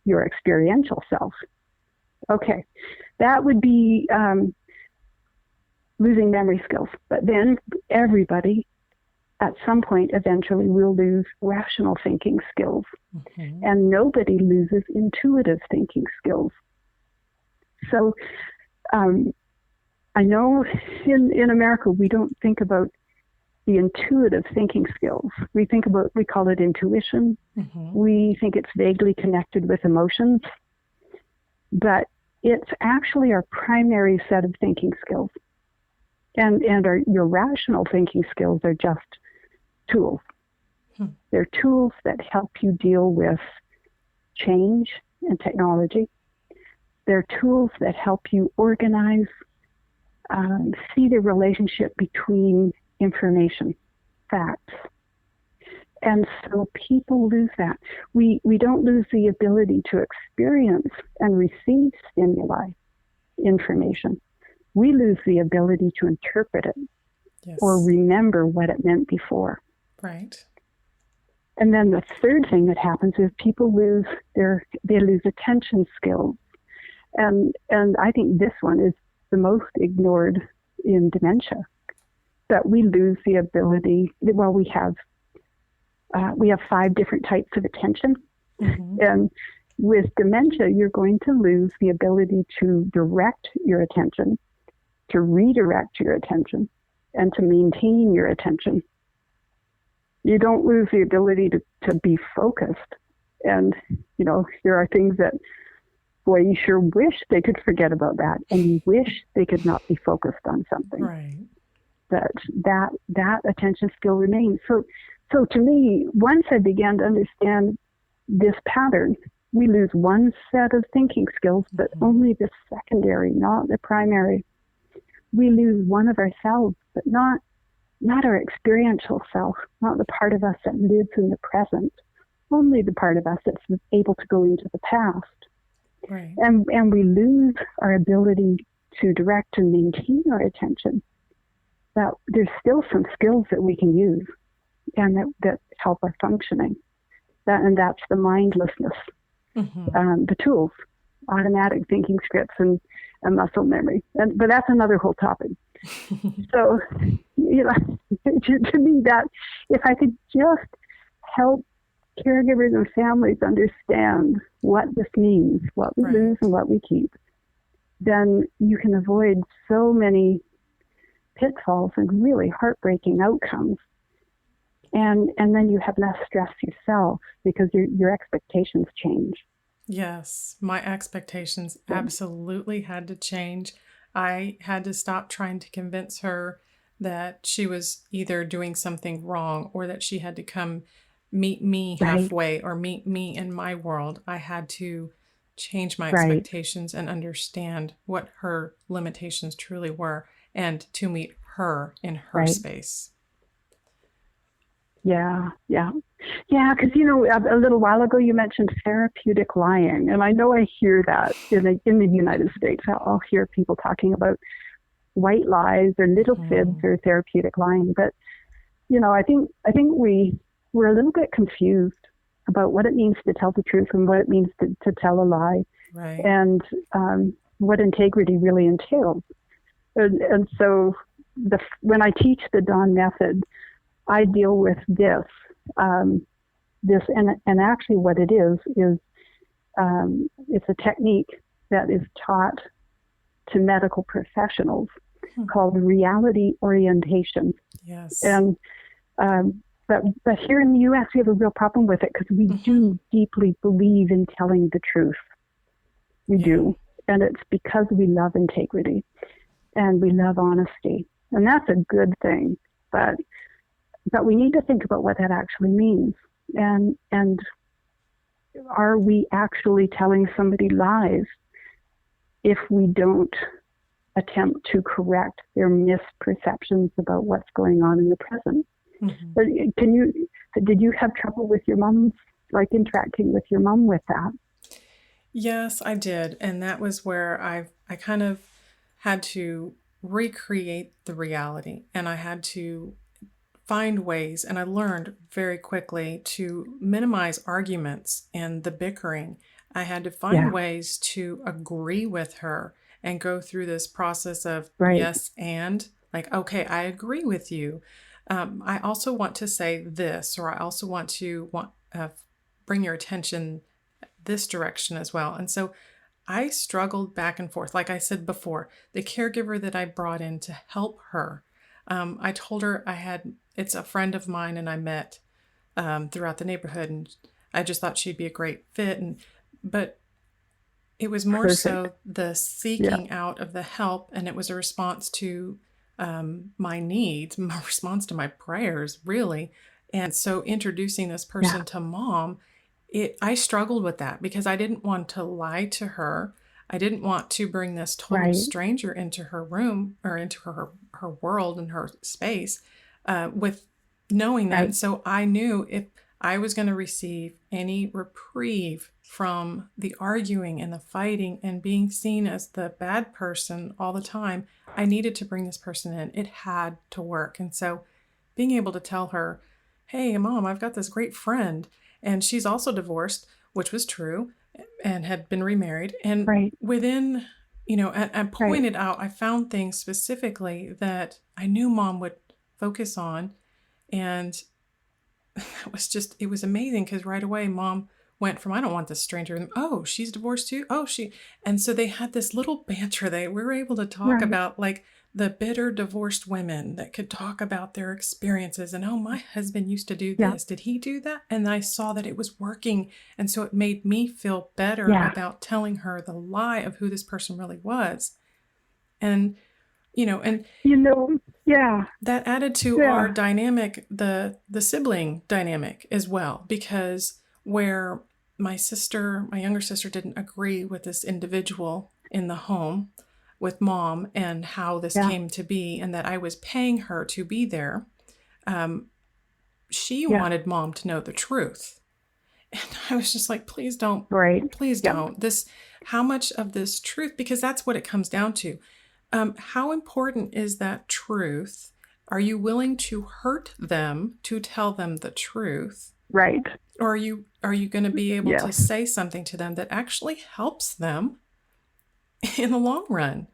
your experiential self. Okay. That would be losing memory skills. But then everybody at some point eventually will lose rational thinking skills. Mm-hmm. And nobody loses intuitive thinking skills. So I know in America we don't think about the intuitive thinking skills. We call it intuition. Mm-hmm. We think it's vaguely connected with emotions. But it's actually our primary set of thinking skills. And your rational thinking skills are just tools. They're tools that help you deal with change and technology. They're tools that help you organize, see the relationship between information, facts. And so people lose that. We don't lose the ability to experience and receive stimuli, information. We lose the ability to interpret it. Yes. Or remember what it meant before. Right. And then the third thing that happens is people lose attention skills. And I think this one is the most ignored in dementia. That we lose the ability, we have 5 different types of attention. Mm-hmm. And with dementia, you're going to lose the ability to direct your attention, to redirect your attention, and to maintain your attention. You don't lose the ability to be focused. And, there are things that, boy, you sure wish they could forget about that. And you wish they could not be focused on something. Right. That attention skill remains. So to me, once I began to understand this pattern, we lose one set of thinking skills, but only the secondary, not the primary. We lose one of ourselves, but not our experiential self, not the part of us that lives in the present, only the part of us that's able to go into the past. Right. And we lose our ability to direct and maintain our attention. That there's still some skills that we can use and that help our functioning. And that's the mindlessness, the tools, automatic thinking scripts and muscle memory. But that's another whole topic. So, to me, that if I could just help caregivers and families understand what this means, what we lose and what we keep, then you can avoid so many pitfalls and really heartbreaking outcomes. And then you have less stress yourself because your expectations change. Yes, my expectations absolutely had to change. I had to stop trying to convince her that she was either doing something wrong or that she had to come meet me halfway or meet me in my world. I had to change my expectations and understand what her limitations truly were and to meet her in her space. Yeah, because a little while ago you mentioned therapeutic lying, and I know I hear that in the United States. I'll hear people talking about white lies or little fibs or therapeutic lying, but I think we're a little bit confused about what it means to tell the truth and what it means to tell a lie, and what integrity really entails. And so when I teach the Dawn method, I deal with this, and actually what it is it's a technique that is taught to medical professionals called reality orientation. Yes. And but here in the U.S. we have a real problem with it because we do deeply believe in telling the truth. We do, and it's because we love integrity and we love honesty, and that's a good thing. But we need to think about what that actually means. And are we actually telling somebody lies if we don't attempt to correct their misperceptions about what's going on in the present? Did you have trouble with your mom, like interacting with your mom with that? Yes, I did. And that was where I kind of had to recreate the reality, and I had to find ways, and I learned very quickly to minimize arguments and the bickering. I had to find ways to agree with her and go through this process of yes, and like, okay, I agree with you. I also want to say this, or I also want to bring your attention this direction as well. And so I struggled back and forth. Like I said before, the caregiver that I brought in to help her, I told her it's a friend of mine and I met throughout the neighborhood, and I just thought she'd be a great fit. But it was more so the seeking out of the help, and it was a response to my needs, my response to my prayers, really. And so introducing this person to mom, I struggled with that because I didn't want to lie to her. I didn't want to bring this total stranger into her room or into her world and her space with knowing that. And so I knew if I was going to receive any reprieve from the arguing and the fighting and being seen as the bad person all the time, I needed to bring this person in. It had to work. And so being able to tell her, hey, Mom, I've got this great friend, and she's also divorced, which was true, and had been remarried. And within, and pointed out, I found things specifically that I knew Mom would focus on. And it was amazing because right away Mom went from, I don't want this stranger. Oh, she's divorced too. Oh, and so they had this little banter. We were able to talk about like the bitter divorced women that could talk about their experiences. And, oh, my husband used to do this. Did he do that? And I saw that it was working. And so it made me feel better about telling her the lie of who this person really was. And, that added to our dynamic, the sibling dynamic as well, because where my younger sister didn't agree with this individual in the home with Mom and how this came to be, and that I was paying her to be there, she wanted Mom to know the truth. And I was just like, please don't, please don't. How much of this truth, because that's what it comes down to. How important is that truth? Are you willing to hurt them to tell them the truth? Right. Or are you going to be able to say something to them that actually helps them in the long run?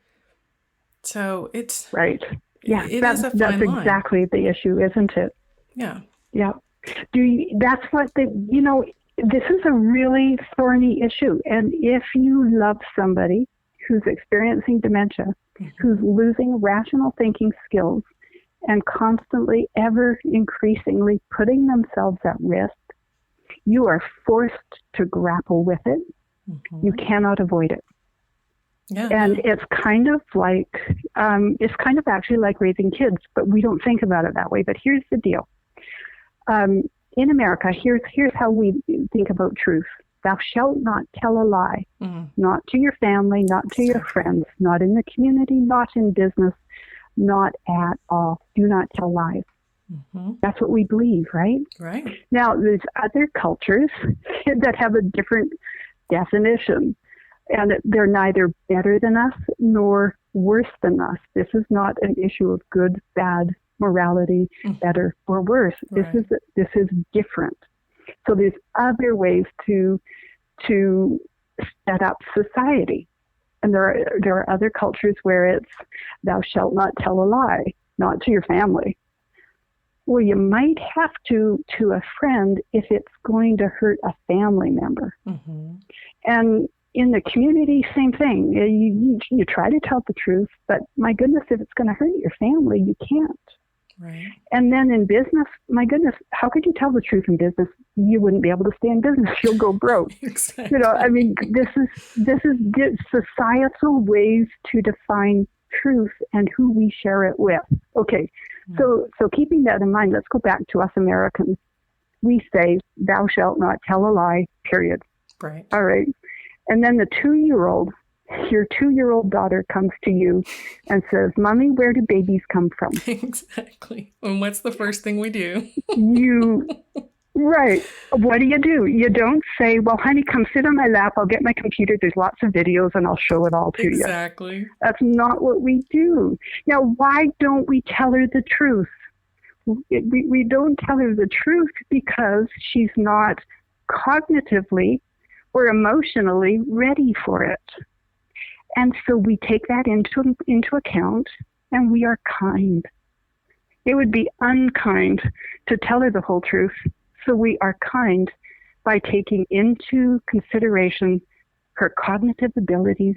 So it's right. Yeah, that's exactly the issue, isn't it? Yeah. Yeah. That's what this is a really thorny issue. And if you love somebody who's experiencing dementia, who's losing rational thinking skills and constantly, ever increasingly putting themselves at risk, you are forced to grapple with it. You cannot avoid it. Yeah. And it's kind of actually like raising kids, but we don't think about it that way. But here's the deal. In America, here's how we think about truth. Thou shalt not tell a lie, not to your family, not to your friends, not in the community, not in business, not at all. Do not tell lies. That's what we believe, right? Right. Now, there's other cultures that have a different definition, and they're neither better than us nor worse than us. This is not an issue of good, bad, morality, better or worse. This is different. So there's other ways to set up society. And there are other cultures where it's thou shalt not tell a lie, not to your family. Well, you might have to a friend if it's going to hurt a family member. And in the community, same thing. You try to tell the truth, but my goodness, if it's going to hurt your family, you can't. Right. And then in business, my goodness, how could you tell the truth in business? You wouldn't be able to stay in business. You'll go broke. Exactly. This is societal ways to define truth and who we share it with. Okay, so keeping that in mind, let's go back to us Americans. We say, thou shalt not tell a lie, period. Right. All right. And then your 2-year-old daughter comes to you and says, Mommy, where do babies come from? Exactly. And what's the first thing we do? Right. What do? You don't say, well, honey, come sit on my lap. I'll get my computer. There's lots of videos and I'll show it all to you. Exactly. That's not what we do. Now, why don't we tell her the truth? We don't tell her the truth because she's not cognitively or emotionally ready for it. And so we take that into account, and we are kind. It would be unkind to tell her the whole truth. So we are kind by taking into consideration her cognitive abilities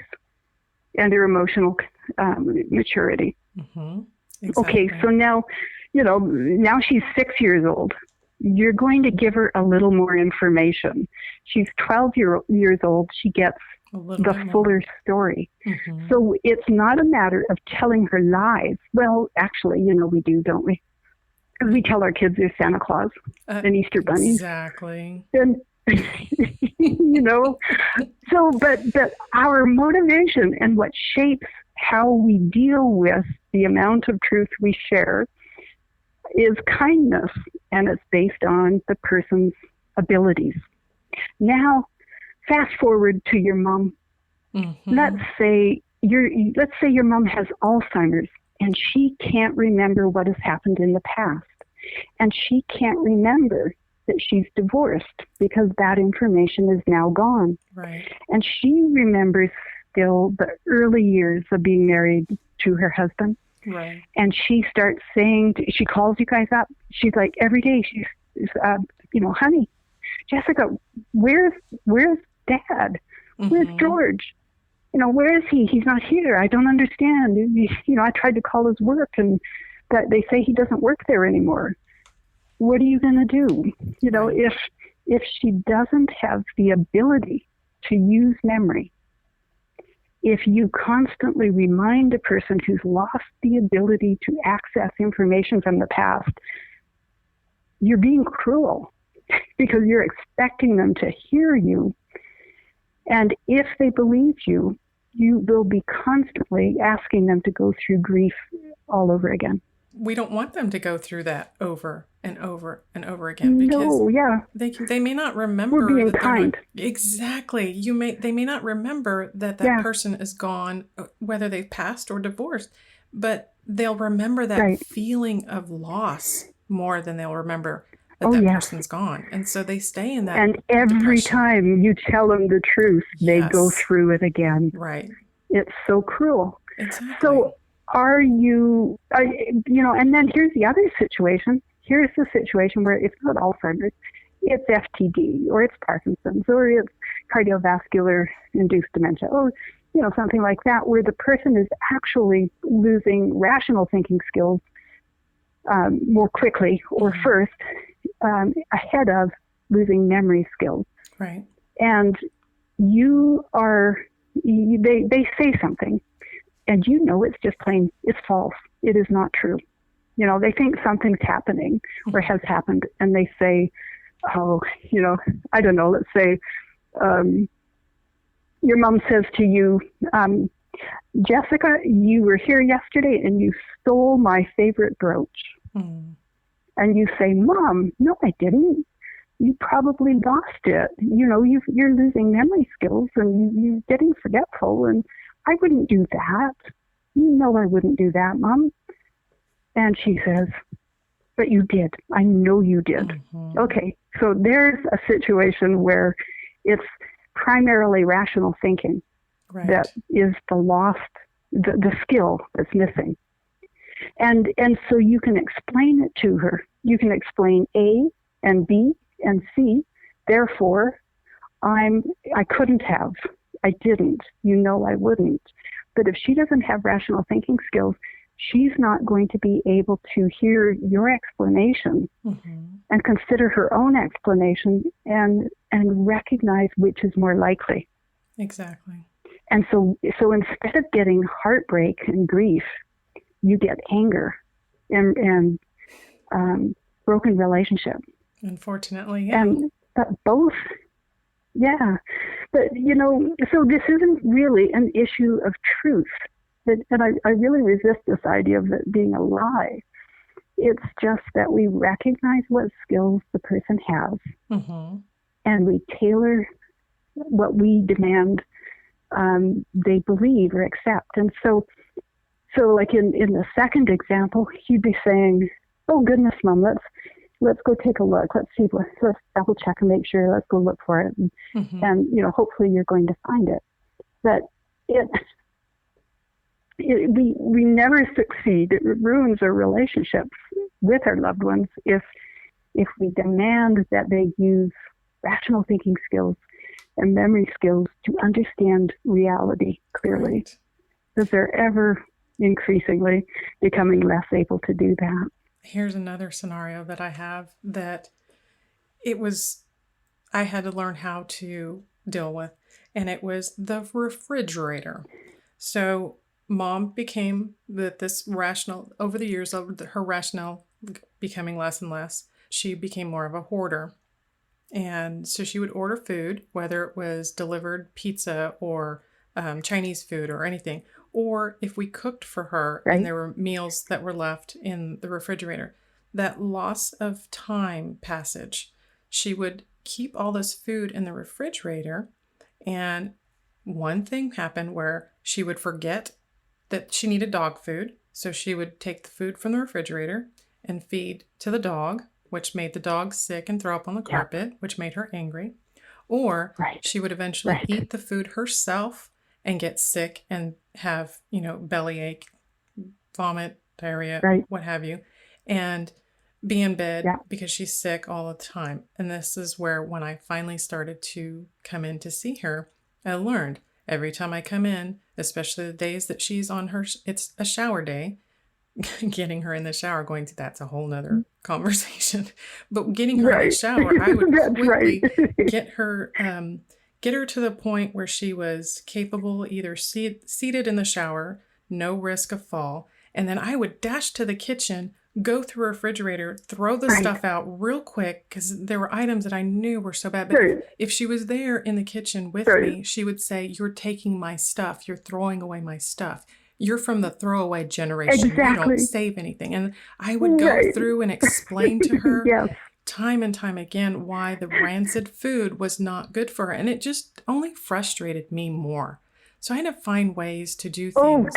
and her emotional maturity. Mm-hmm. Exactly. Okay, so now, now she's 6 years old. You're going to give her a little more information. She's 12 years old. She gets the fuller story. Mm-hmm. So it's not a matter of telling her lies. Well, actually, we do, don't we? Because we tell our kids there's Santa Claus and Easter bunnies. Exactly. And, so, but our motivation and what shapes how we deal with the amount of truth we share is kindness, and it's based on the person's abilities. Now, fast forward to your mom. Mm-hmm. Let's say your mom has Alzheimer's and she can't remember what has happened in the past, and she can't remember that she's divorced because that information is now gone. Right. And she remembers still the early years of being married to her husband. Right. And she starts saying, she calls you guys up. She's like, every day she's, honey, Jessica, where's Dad? Where's George? Where is he? He's not here. I don't understand. I tried to call his work and that they say he doesn't work there anymore. What are you going to do? If she doesn't have the ability to use memory, if you constantly remind a person who's lost the ability to access information from the past, you're being cruel because you're expecting them to hear you. And if they believe you, you will be constantly asking them to go through grief all over again. We don't want them to go through that over and over and over again because they may not remember. We're being kind. Exactly. They may not remember that person is gone, whether they've passed or divorced, but they'll remember that feeling of loss more than they'll remember that person's gone. And so they stay in that. And every time you tell them the truth, they go through it again. Right. It's so cruel. Exactly. So and then here's the other situation. Here's the situation where it's not Alzheimer's, it's FTD, or it's Parkinson's, or it's cardiovascular induced dementia, or, something like that, where the person is actually losing rational thinking skills more quickly or first, ahead of losing memory skills. Right. And they say something, and it's just plain, it's false. It is not true. They think something's happening or has happened, and they say, I don't know, let's say your mom says to you, Jessica, you were here yesterday and you stole my favorite brooch. Mm. And you say, Mom, no, I didn't. You probably lost it. You're losing memory skills and you're getting forgetful, and I wouldn't do that. I wouldn't do that, Mom. And she says, but you did. I know you did. Mm-hmm. Okay, so there's a situation where it's primarily rational thinking that is the skill that's missing. And so you can explain it to her. You can explain A and B and C. Therefore, I couldn't have. I didn't. I wouldn't. But if she doesn't have rational thinking skills, she's not going to be able to hear your explanation and consider her own explanation and recognize which is more likely. Exactly. And so instead of getting heartbreak and grief, you get anger and broken relationship. Unfortunately, yeah. But both, yeah. But, so this isn't really an issue of truth. And I really resist this idea of it being a lie. It's just that we recognize what skills the person has, and we tailor what we demand they believe or accept. And so like in the second example, he'd be saying, "Oh goodness, Mom, let's go take a look. Let's double check and make sure. Let's go look for it, and hopefully you're going to find it." But we never succeed. It ruins our relationships with our loved ones if we demand that they use rational thinking skills and memory skills to understand reality clearly. Right. Because they're ever increasingly becoming less able to do that. Here's another scenario that I have that I had to learn how to deal with, and it was the refrigerator. So Mom became this rational, over the years, her rationale becoming less and less, she became more of a hoarder. And so she would order food, whether it was delivered pizza or Chinese food or anything, or if we cooked for her and there were meals that were left in the refrigerator, that loss of time passage, she would keep all this food in the refrigerator. And one thing happened where she would forget that she needed dog food. So she would take the food from the refrigerator and feed to the dog, which made the dog sick and throw up on the carpet, which made her angry. Or she would eventually eat the food herself and get sick and have, bellyache, vomit, diarrhea, what have you, and be in bed because she's sick all the time. And this is where, when I finally started to come in to see her, I learned every time I come in, especially the days that she's on it's a shower day, getting her in the shower, that's a whole nother conversation, but getting her in the shower, I would quickly get her to the point where she was capable, either seated in the shower, no risk of fall. And then I would dash to the kitchen, go through a refrigerator, throw the stuff out real quick, because there were items that I knew were so bad. But if she was there in the kitchen with me, she would say, "You're taking my stuff. You're throwing away my stuff. You're from the throwaway generation. You don't save anything." And I would go through and explain to her time and time again why the rancid food was not good for her. And it just only frustrated me more. So I had to find ways to do things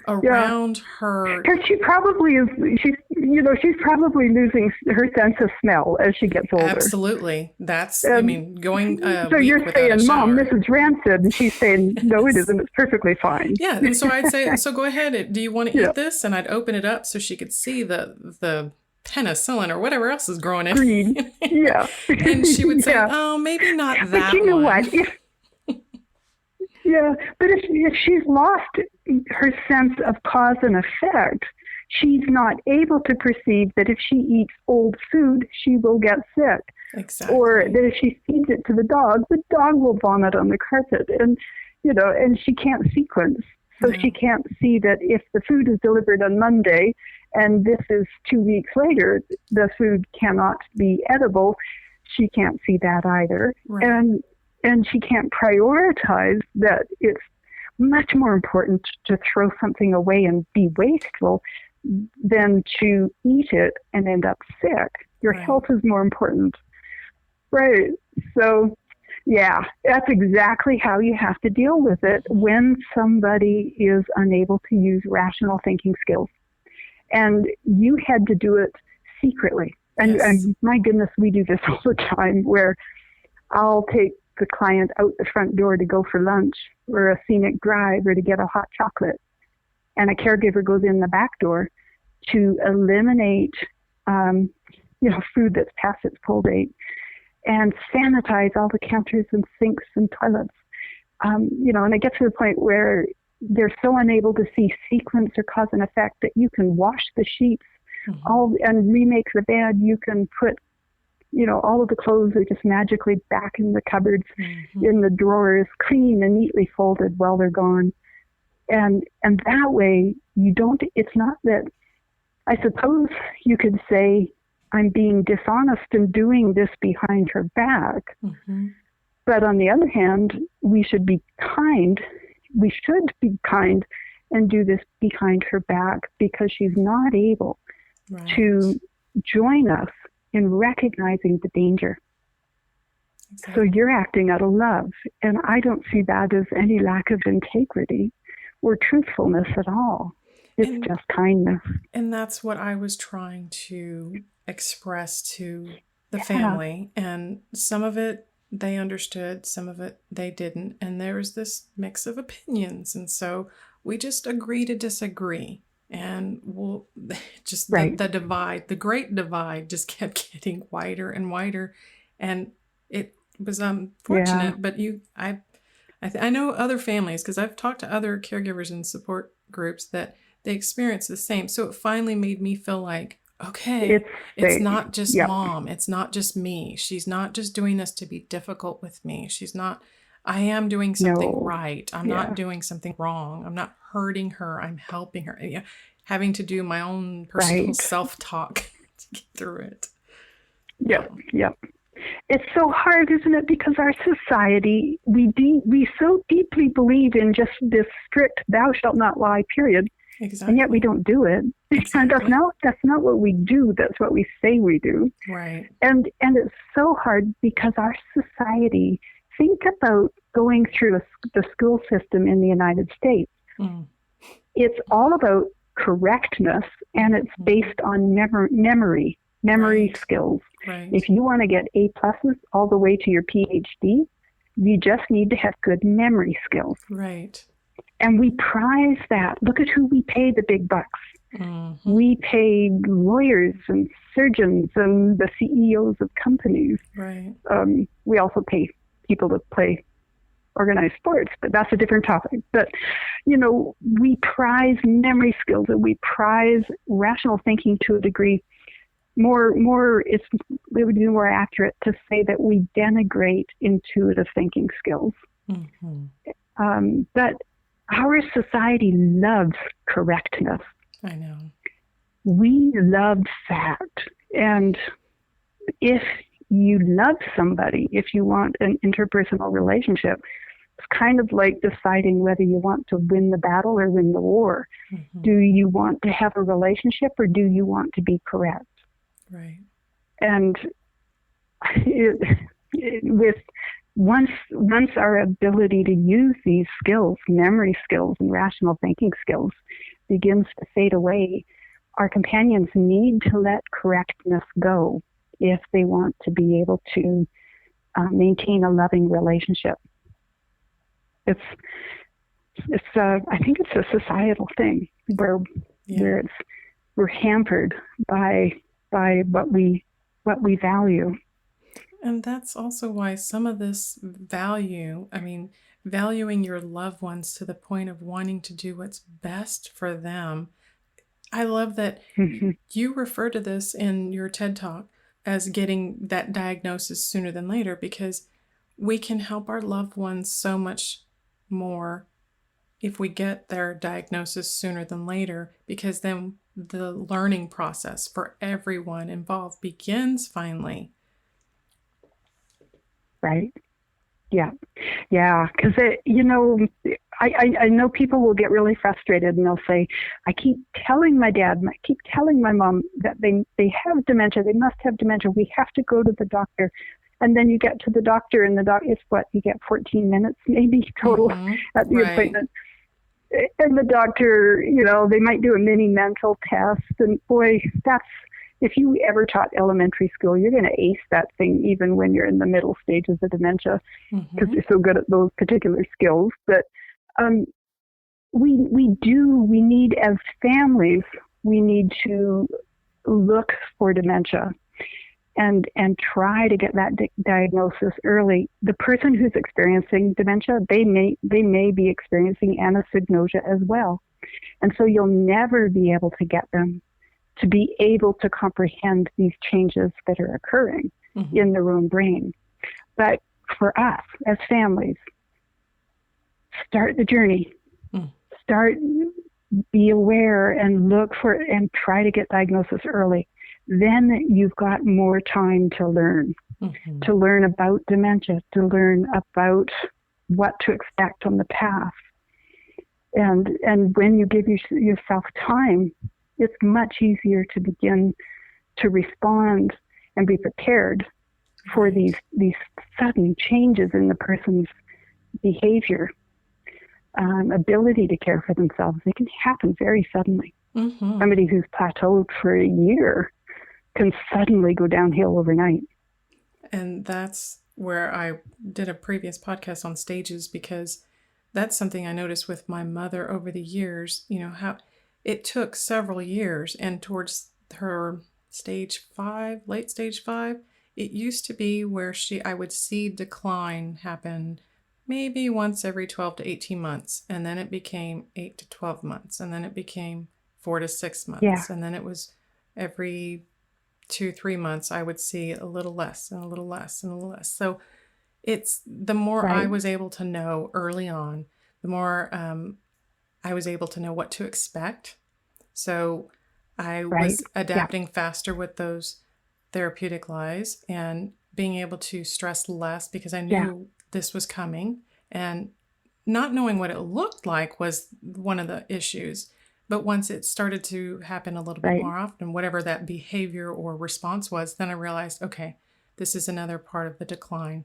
around her. Because she probably is, she's probably losing her sense of smell as she gets older. Absolutely. That's, going so you're saying, "Mom, this is rancid." And she's saying, "No, it isn't. It's perfectly fine." Yeah. And so I'd say, "So go ahead. Do you want to eat this?" And I'd open it up so she could see the penicillin or whatever else is growing in. Green. Yeah. And she would say, "Oh, maybe not that But you know what? But if she's lost her sense of cause and effect, she's not able to perceive that if she eats old food, she will get sick. Exactly. Or that if she feeds it to the dog will vomit on the carpet. And, and she can't sequence. So she can't see that if the food is delivered on Monday and this is 2 weeks later, the food cannot be edible. She can't see that either. And she can't prioritize that it's much more important to throw something away and be wasteful than to eat it and end up sick. Your health is more important. Right. So, that's exactly how you have to deal with it when somebody is unable to use rational thinking skills. And you had to do it secretly. And my goodness, we do this all the time, where I'll take the client out the front door to go for lunch or a scenic drive or to get a hot chocolate. And a caregiver goes in the back door to eliminate, food that's past its pull date and sanitize all the counters and sinks and toilets. And it gets to the point where they're so unable to see sequence or cause and effect that you can wash the sheets and remake the bed. You can put all of the clothes are just magically back in the cupboards, in the drawers, clean and neatly folded while they're gone. And that way it's not that, I suppose you could say, I'm being dishonest and doing this behind her back. But on the other hand, we should be kind. We should be kind and do this behind her back because she's not able right. to join us in recognizing the danger. Exactly. So you're acting out of love. And I don't see that as any lack of integrity or truthfulness at all. It's just kindness. And that's what I was trying to express to the Yeah. family. And some of it they understood, some of it they didn't. And there was this mix of opinions. And so we just agree to disagree. And we'll just Right. the divide, the great divide just kept getting wider and wider. And it was fortunate, but I know other families, because I've talked to other caregivers and support groups that they experience the same. So it finally made me feel like, okay, it's not just mom. It's not just me. She's not just doing this to be difficult with me. I am doing something right. I'm not doing something wrong. I'm not hurting her. I'm helping her. Having to do my own personal self-talk to get through it. Yep. It's so hard, isn't it? Because our society, we so deeply believe in just this strict "thou shalt not lie" period, and yet we don't do it. Exactly. That's not what we do. That's what we say we do. Right. And it's so hard because our society. Think about going through the school system in the United States. Mm. It's all about correctness, and it's based on memory skills. Right. If you want to get A+ all the way to your PhD, you just need to have good memory skills. Right. And we prize that. Look at who we pay the big bucks. Mm-hmm. We pay lawyers and surgeons and the CEOs of companies. Right. We also pay people to play organized sports, but that's a different topic. But, we prize memory skills and we prize rational thinking to a degree. It would be more accurate to say that we denigrate intuitive thinking skills. Mm-hmm. But our society loves correctness. I know. We love that. And if you love somebody, if you want an interpersonal relationship, it's kind of like deciding whether you want to win the battle or win the war. Mm-hmm. Do you want to have a relationship or do you want to be correct? Right. And once our ability to use these skills, memory skills and rational thinking skills, begins to fade away, our companions need to let correctness go if they want to be able to maintain a loving relationship. I think it's a societal thing where we're hampered by what we value. And that's also why some of this valuing your loved ones to the point of wanting to do what's best for them. I love that you refer to this in your TED Talk as getting that diagnosis sooner than later, because we can help our loved ones so much more if we get their diagnosis sooner than later, because then the learning process for everyone involved begins finally. Right. Yeah. Because, I know people will get really frustrated and they'll say, I keep telling my dad, I keep telling my mom that they have dementia. They must have dementia. We have to go to the doctor. And then you get to the doctor and you get 14 minutes maybe total at the appointment. And the doctor, they might do a mini mental test. And boy, if you ever taught elementary school, you're going to ace that thing even when you're in the middle stages of dementia because you're so good at those particular skills. But we need, as families, we need to look for dementia and try to get that diagnosis early. The person who's experiencing dementia, they may be experiencing anosognosia as well. And so you'll never be able to get them to be able to comprehend these changes that are occurring in their own brain. But for us as families, start the journey. Be aware and look for and try to get diagnosis early. Then you've got more time to learn about dementia, to learn about what to expect on the path. And when you give yourself time, it's much easier to begin to respond and be prepared for these sudden changes in the person's behavior, ability to care for themselves. They can happen very suddenly. Mm-hmm. Somebody who's plateaued for a year can suddenly go downhill overnight. And that's where I did a previous podcast on stages, because that's something I noticed with my mother over the years, how it took several years, and towards her stage 5, late stage 5, it used to be where I would see decline happen maybe once every 12 to 18 months. And then it became 8 to 12 months. And then it became 4 to 6 months. Yeah. And then it was every 2-3 months, I would see a little less and a little less and a little less. So it's the more I was able to know early on, the more I was able to know what to expect. So I was adapting faster with those therapeutic lies and being able to stress less, because I knew this was coming, and not knowing what it looked like was one of the issues. But once it started to happen a little bit more often, whatever that behavior or response was, then I realized, okay, this is another part of the decline.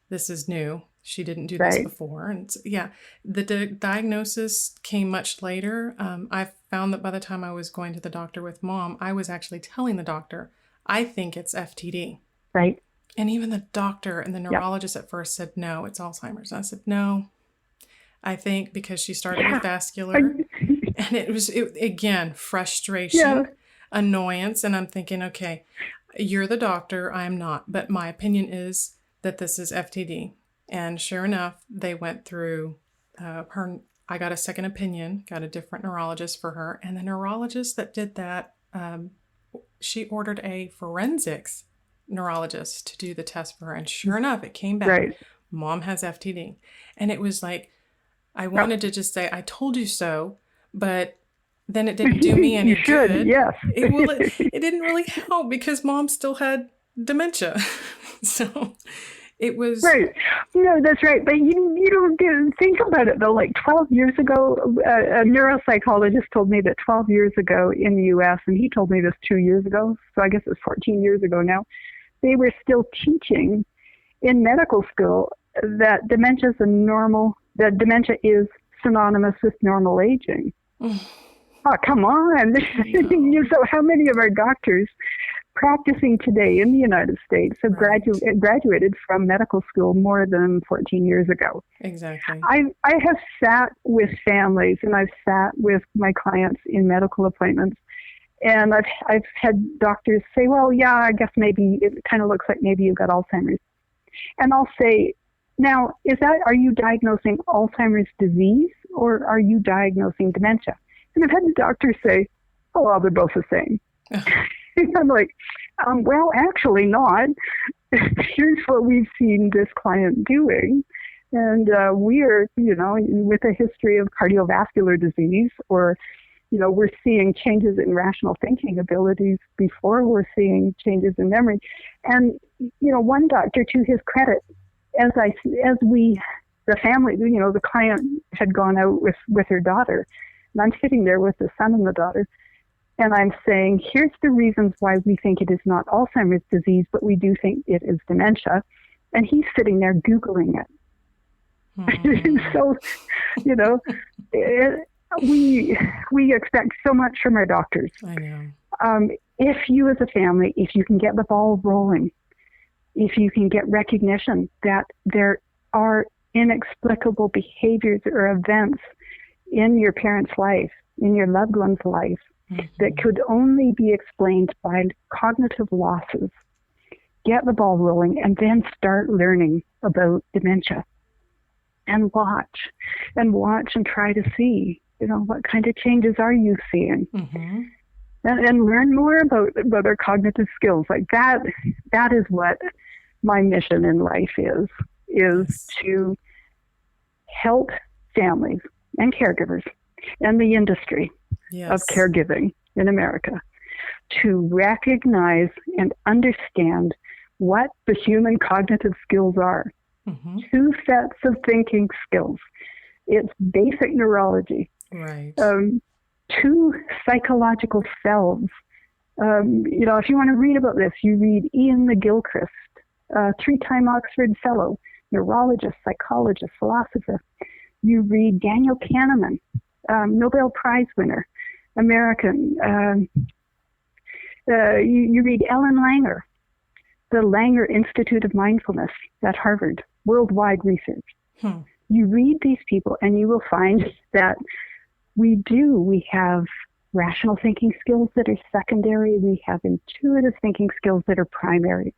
This is new. She didn't do this before. And the diagnosis came much later. I found that by the time I was going to the doctor with Mom, I was actually telling the doctor, I think it's FTD. Right. And even the doctor and the neurologist at first said, no, it's Alzheimer's. And I said, no, I think because she started with vascular. And it was, again, frustration, annoyance. And I'm thinking, okay, you're the doctor. I'm not. But my opinion is that this is FTD. And sure enough, they went through her. I got a second opinion, got a different neurologist for her. And the neurologist that did that, she ordered a forensics neurologist to do the test for her. And sure enough, it came back. Mom has FTD. And it was like, I wanted to just say, I told you so. But then it didn't do me any good. Yes. It didn't really help, because Mom still had dementia. So it was... Right. No, that's right. But you don't think about it, though. Like 12 years ago, a neuropsychologist told me that 12 years ago in the U.S., and he told me this 2 years ago, so I guess it's 14 years ago now, they were still teaching in medical school that dementia is synonymous with normal aging. Oh, come on. So how many of our doctors practicing today in the United States have graduated from medical school more than 14 years ago? Exactly. I have sat with families, and I've sat with my clients in medical appointments, and I've had doctors say, well, yeah, I guess maybe it kind of looks like maybe you've got Alzheimer's. And I'll say, now, are you diagnosing Alzheimer's disease, or are you diagnosing dementia? And I've had the doctor say, oh, well, they're both the same. I'm like, well, actually not. Here's what we've seen this client doing. And we're, with a history of cardiovascular disease, or, we're seeing changes in rational thinking abilities before we're seeing changes in memory. And, one doctor, to his credit, the family, the client had gone out with her daughter, and I'm sitting there with the son and the daughter, and I'm saying, here's the reasons why we think it is not Alzheimer's disease, but we do think it is dementia. And he's sitting there Googling it. So, we expect so much from our doctors. I know. If you as a family, if you can get the ball rolling, if you can get recognition that there are inexplicable behaviors or events in your parent's life, in your loved one's life, that could only be explained by cognitive losses, get the ball rolling, and then start learning about dementia. And watch and try to see, what kind of changes are you seeing? And learn more about our cognitive skills. Like that is what my mission in life is to help families and caregivers and the industry of caregiving in America to recognize and understand what the human cognitive skills are. 2 sets of thinking skills. It's basic neurology. Right. two psychological selves. If you want to read about this, you read Ian McGilchrist, three-time Oxford Fellow, neurologist, psychologist, philosopher. You read Daniel Kahneman, Nobel Prize winner, American. You read Ellen Langer, the Langer Institute of Mindfulness at Harvard, worldwide research. You read these people and you will find that we have rational thinking skills that are secondary. We have intuitive thinking skills that are primary.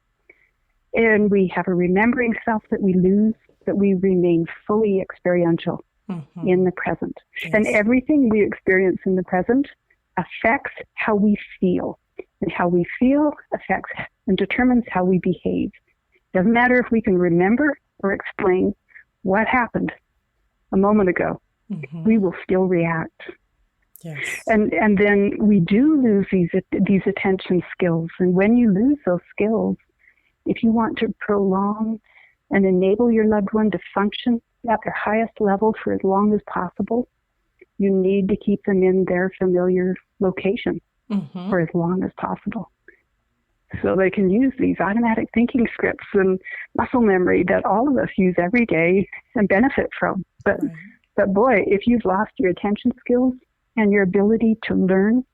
And we have a remembering self that we lose, that we remain fully experiential in the present. Yes. And everything we experience in the present affects how we feel. And how we feel affects and determines how we behave. Doesn't matter if we can remember or explain what happened a moment ago. We will still react. Yes. And then we do lose these attention skills. And when you lose those skills, if you want to prolong and enable your loved one to function at their highest level for as long as possible, you need to keep them in their familiar location for as long as possible. So they can use these automatic thinking scripts and muscle memory that all of us use every day and benefit from. But boy, if you've lost your attention skills and your ability to learn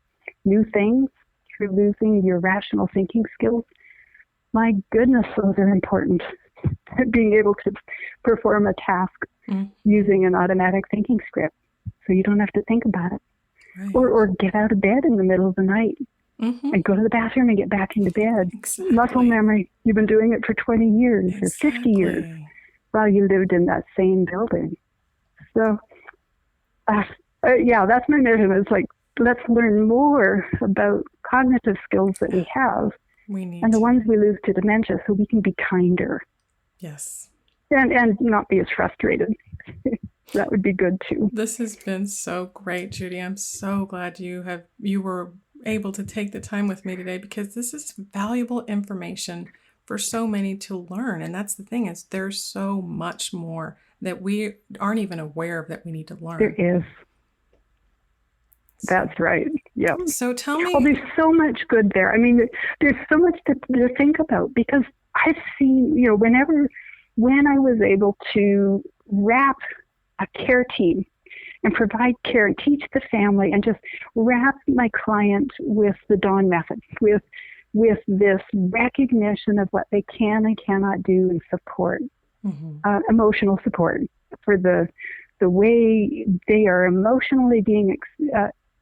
new things through losing your rational thinking skills, my goodness, those are important. Being able to perform a task using an automatic thinking script so you don't have to think about it. Or get out of bed in the middle of the night and go to the bathroom and get back into bed. Exactly. Muscle memory, you've been doing it for 20 years or 50 years while you lived in that same building. So, that's my mission. It's like, let's learn more about cognitive skills that we have and the ones we lose to dementia so we can be kinder. Yes. And not be as frustrated. That would be good too. This has been so great, Judy. I'm so glad you were able to take the time with me today, because this is valuable information for so many to learn. And that's the thing, is there's so much more that we aren't even aware of that we need to learn. There is. That's right. Yeah. So tell me. Well, there's so much good there. I mean, there's so much to think about, because I've seen, when I was able to wrap a care team and provide care and teach the family and just wrap my client with the Dawn method, with this recognition of what they can and cannot do and support, emotional support for the way they are emotionally being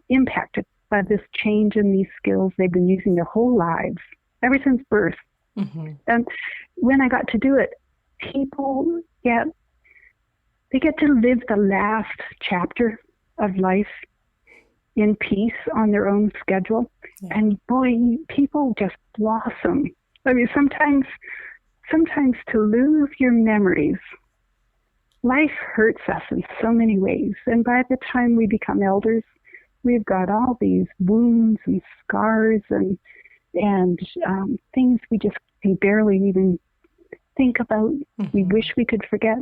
impacted by this change in these skills they've been using their whole lives, ever since birth. And when I got to do it, people get to live the last chapter of life in peace on their own schedule. Yeah. And boy, people just blossom. I mean, sometimes to lose your memories, life hurts us in so many ways. And by the time we become elders, we've got all these wounds and scars and things we barely even think about. We wish we could forget.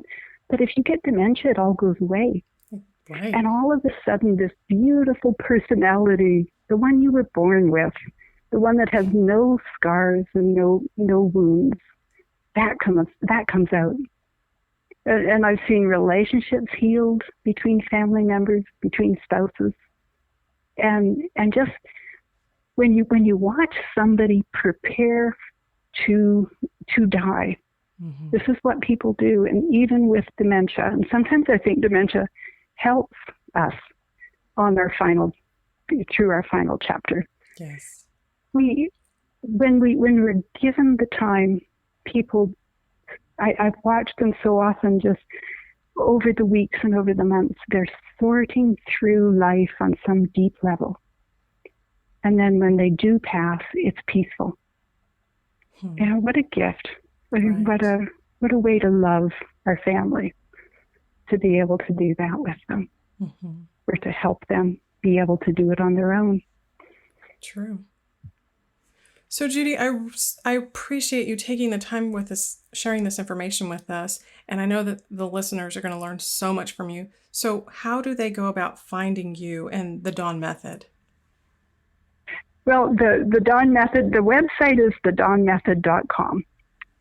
But if you get dementia, it all goes away. Right. And all of a sudden, this beautiful personality, the one you were born with, the one that has no scars and no wounds, that comes out. And I've seen relationships healed between family members, between spouses. And just when you watch somebody prepare to die, this is what people do. And even with dementia, and sometimes I think dementia helps us through our final chapter. Yes. When we're given the time, people, I've watched them so often, just over the weeks and over the months, they're sorting through life on some deep level. And then when they do pass, it's peaceful. What a gift. Right. What a way to love our family, to be able to do that with them, or to help them be able to do it on their own. True. So, Judy, I appreciate you taking the time with us, sharing this information with us. And I know that the listeners are going to learn so much from you. So how do they go about finding you and the Dawn Method? Well, the Dawn Method, the website is thedawnmethod.com.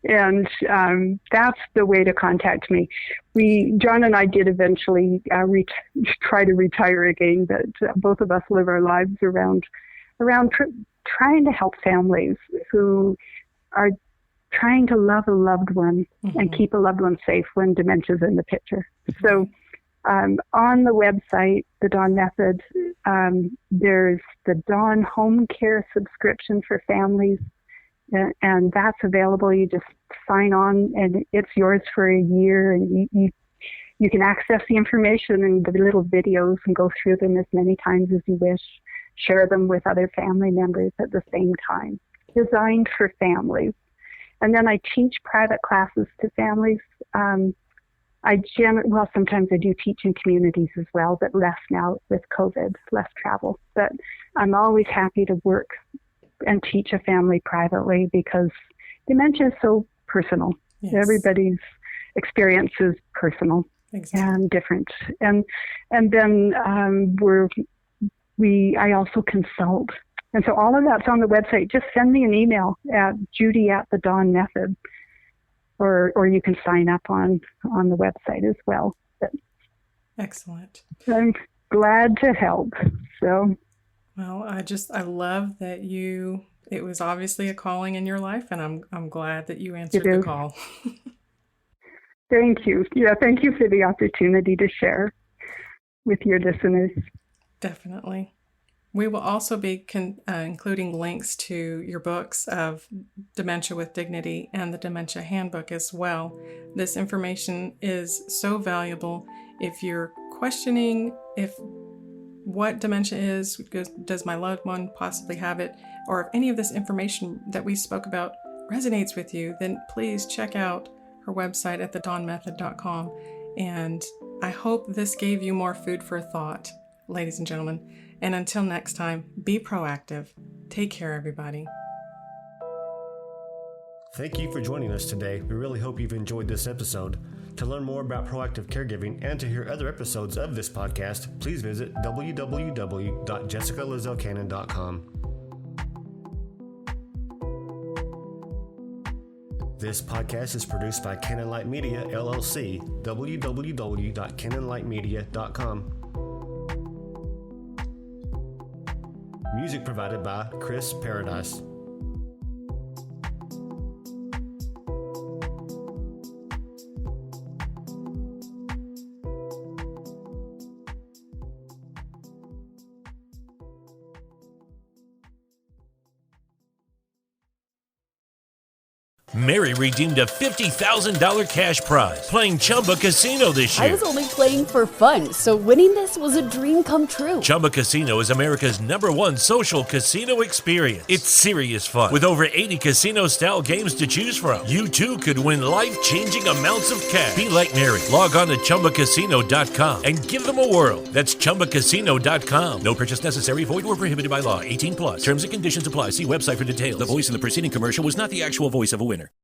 And that's the way to contact me. John and I did eventually try to retire again, but both of us live our lives around trying to help families who are trying to love a loved one and keep a loved one safe when dementia is in the picture. So on the website, the Dawn Method, there's the Dawn Home Care subscription for families, and that's available. You just sign on, and it's yours for a year, and you can access the information and the little videos and go through them as many times as you wish. Share them with other family members at the same time. Designed for families. And then I teach private classes to families. Sometimes I do teach in communities as well, but less now with COVID, less travel. But I'm always happy to work and teach a family privately because dementia is so personal. Yes. Everybody's experience is personal and different. And then I also consult. And so all of that's on the website. Just send me an email at judy@thedawnmethod, or you can sign up on the website as well. But excellent. I'm glad to help. So, well, I love that it was obviously a calling in your life, and I'm glad that you answered the call. Thank you. Yeah, thank you for the opportunity to share with your listeners. Definitely. We will also be including links to your books of Dementia with Dignity and the Dementia Handbook as well. This information is so valuable if you're questioning what dementia is, does my loved one possibly have it, or if any of this information that we spoke about resonates with you, then please check out her website at thedawnmethod.com. And I hope this gave you more food for thought, ladies and gentlemen. And until next time, be proactive. Take care, everybody. Thank you for joining us today. We really hope you've enjoyed this episode. To learn more about proactive caregiving and to hear other episodes of this podcast, please visit www.jessicalazelcannon.com. This podcast is produced by Cannon Light Media, LLC, www.cannonlightmedia.com. Music provided by Chris Paradise. Mary redeemed a $50,000 cash prize playing Chumba Casino this year. I was only playing for fun, so winning this was a dream come true. Chumba Casino is America's #1 social casino experience. It's serious fun. With over 80 casino-style games to choose from, you too could win life-changing amounts of cash. Be like Mary. Log on to ChumbaCasino.com and give them a whirl. That's ChumbaCasino.com. No purchase necessary. Void or prohibited by law. 18+. Terms and conditions apply. See website for details. The voice in the preceding commercial was not the actual voice of a winner.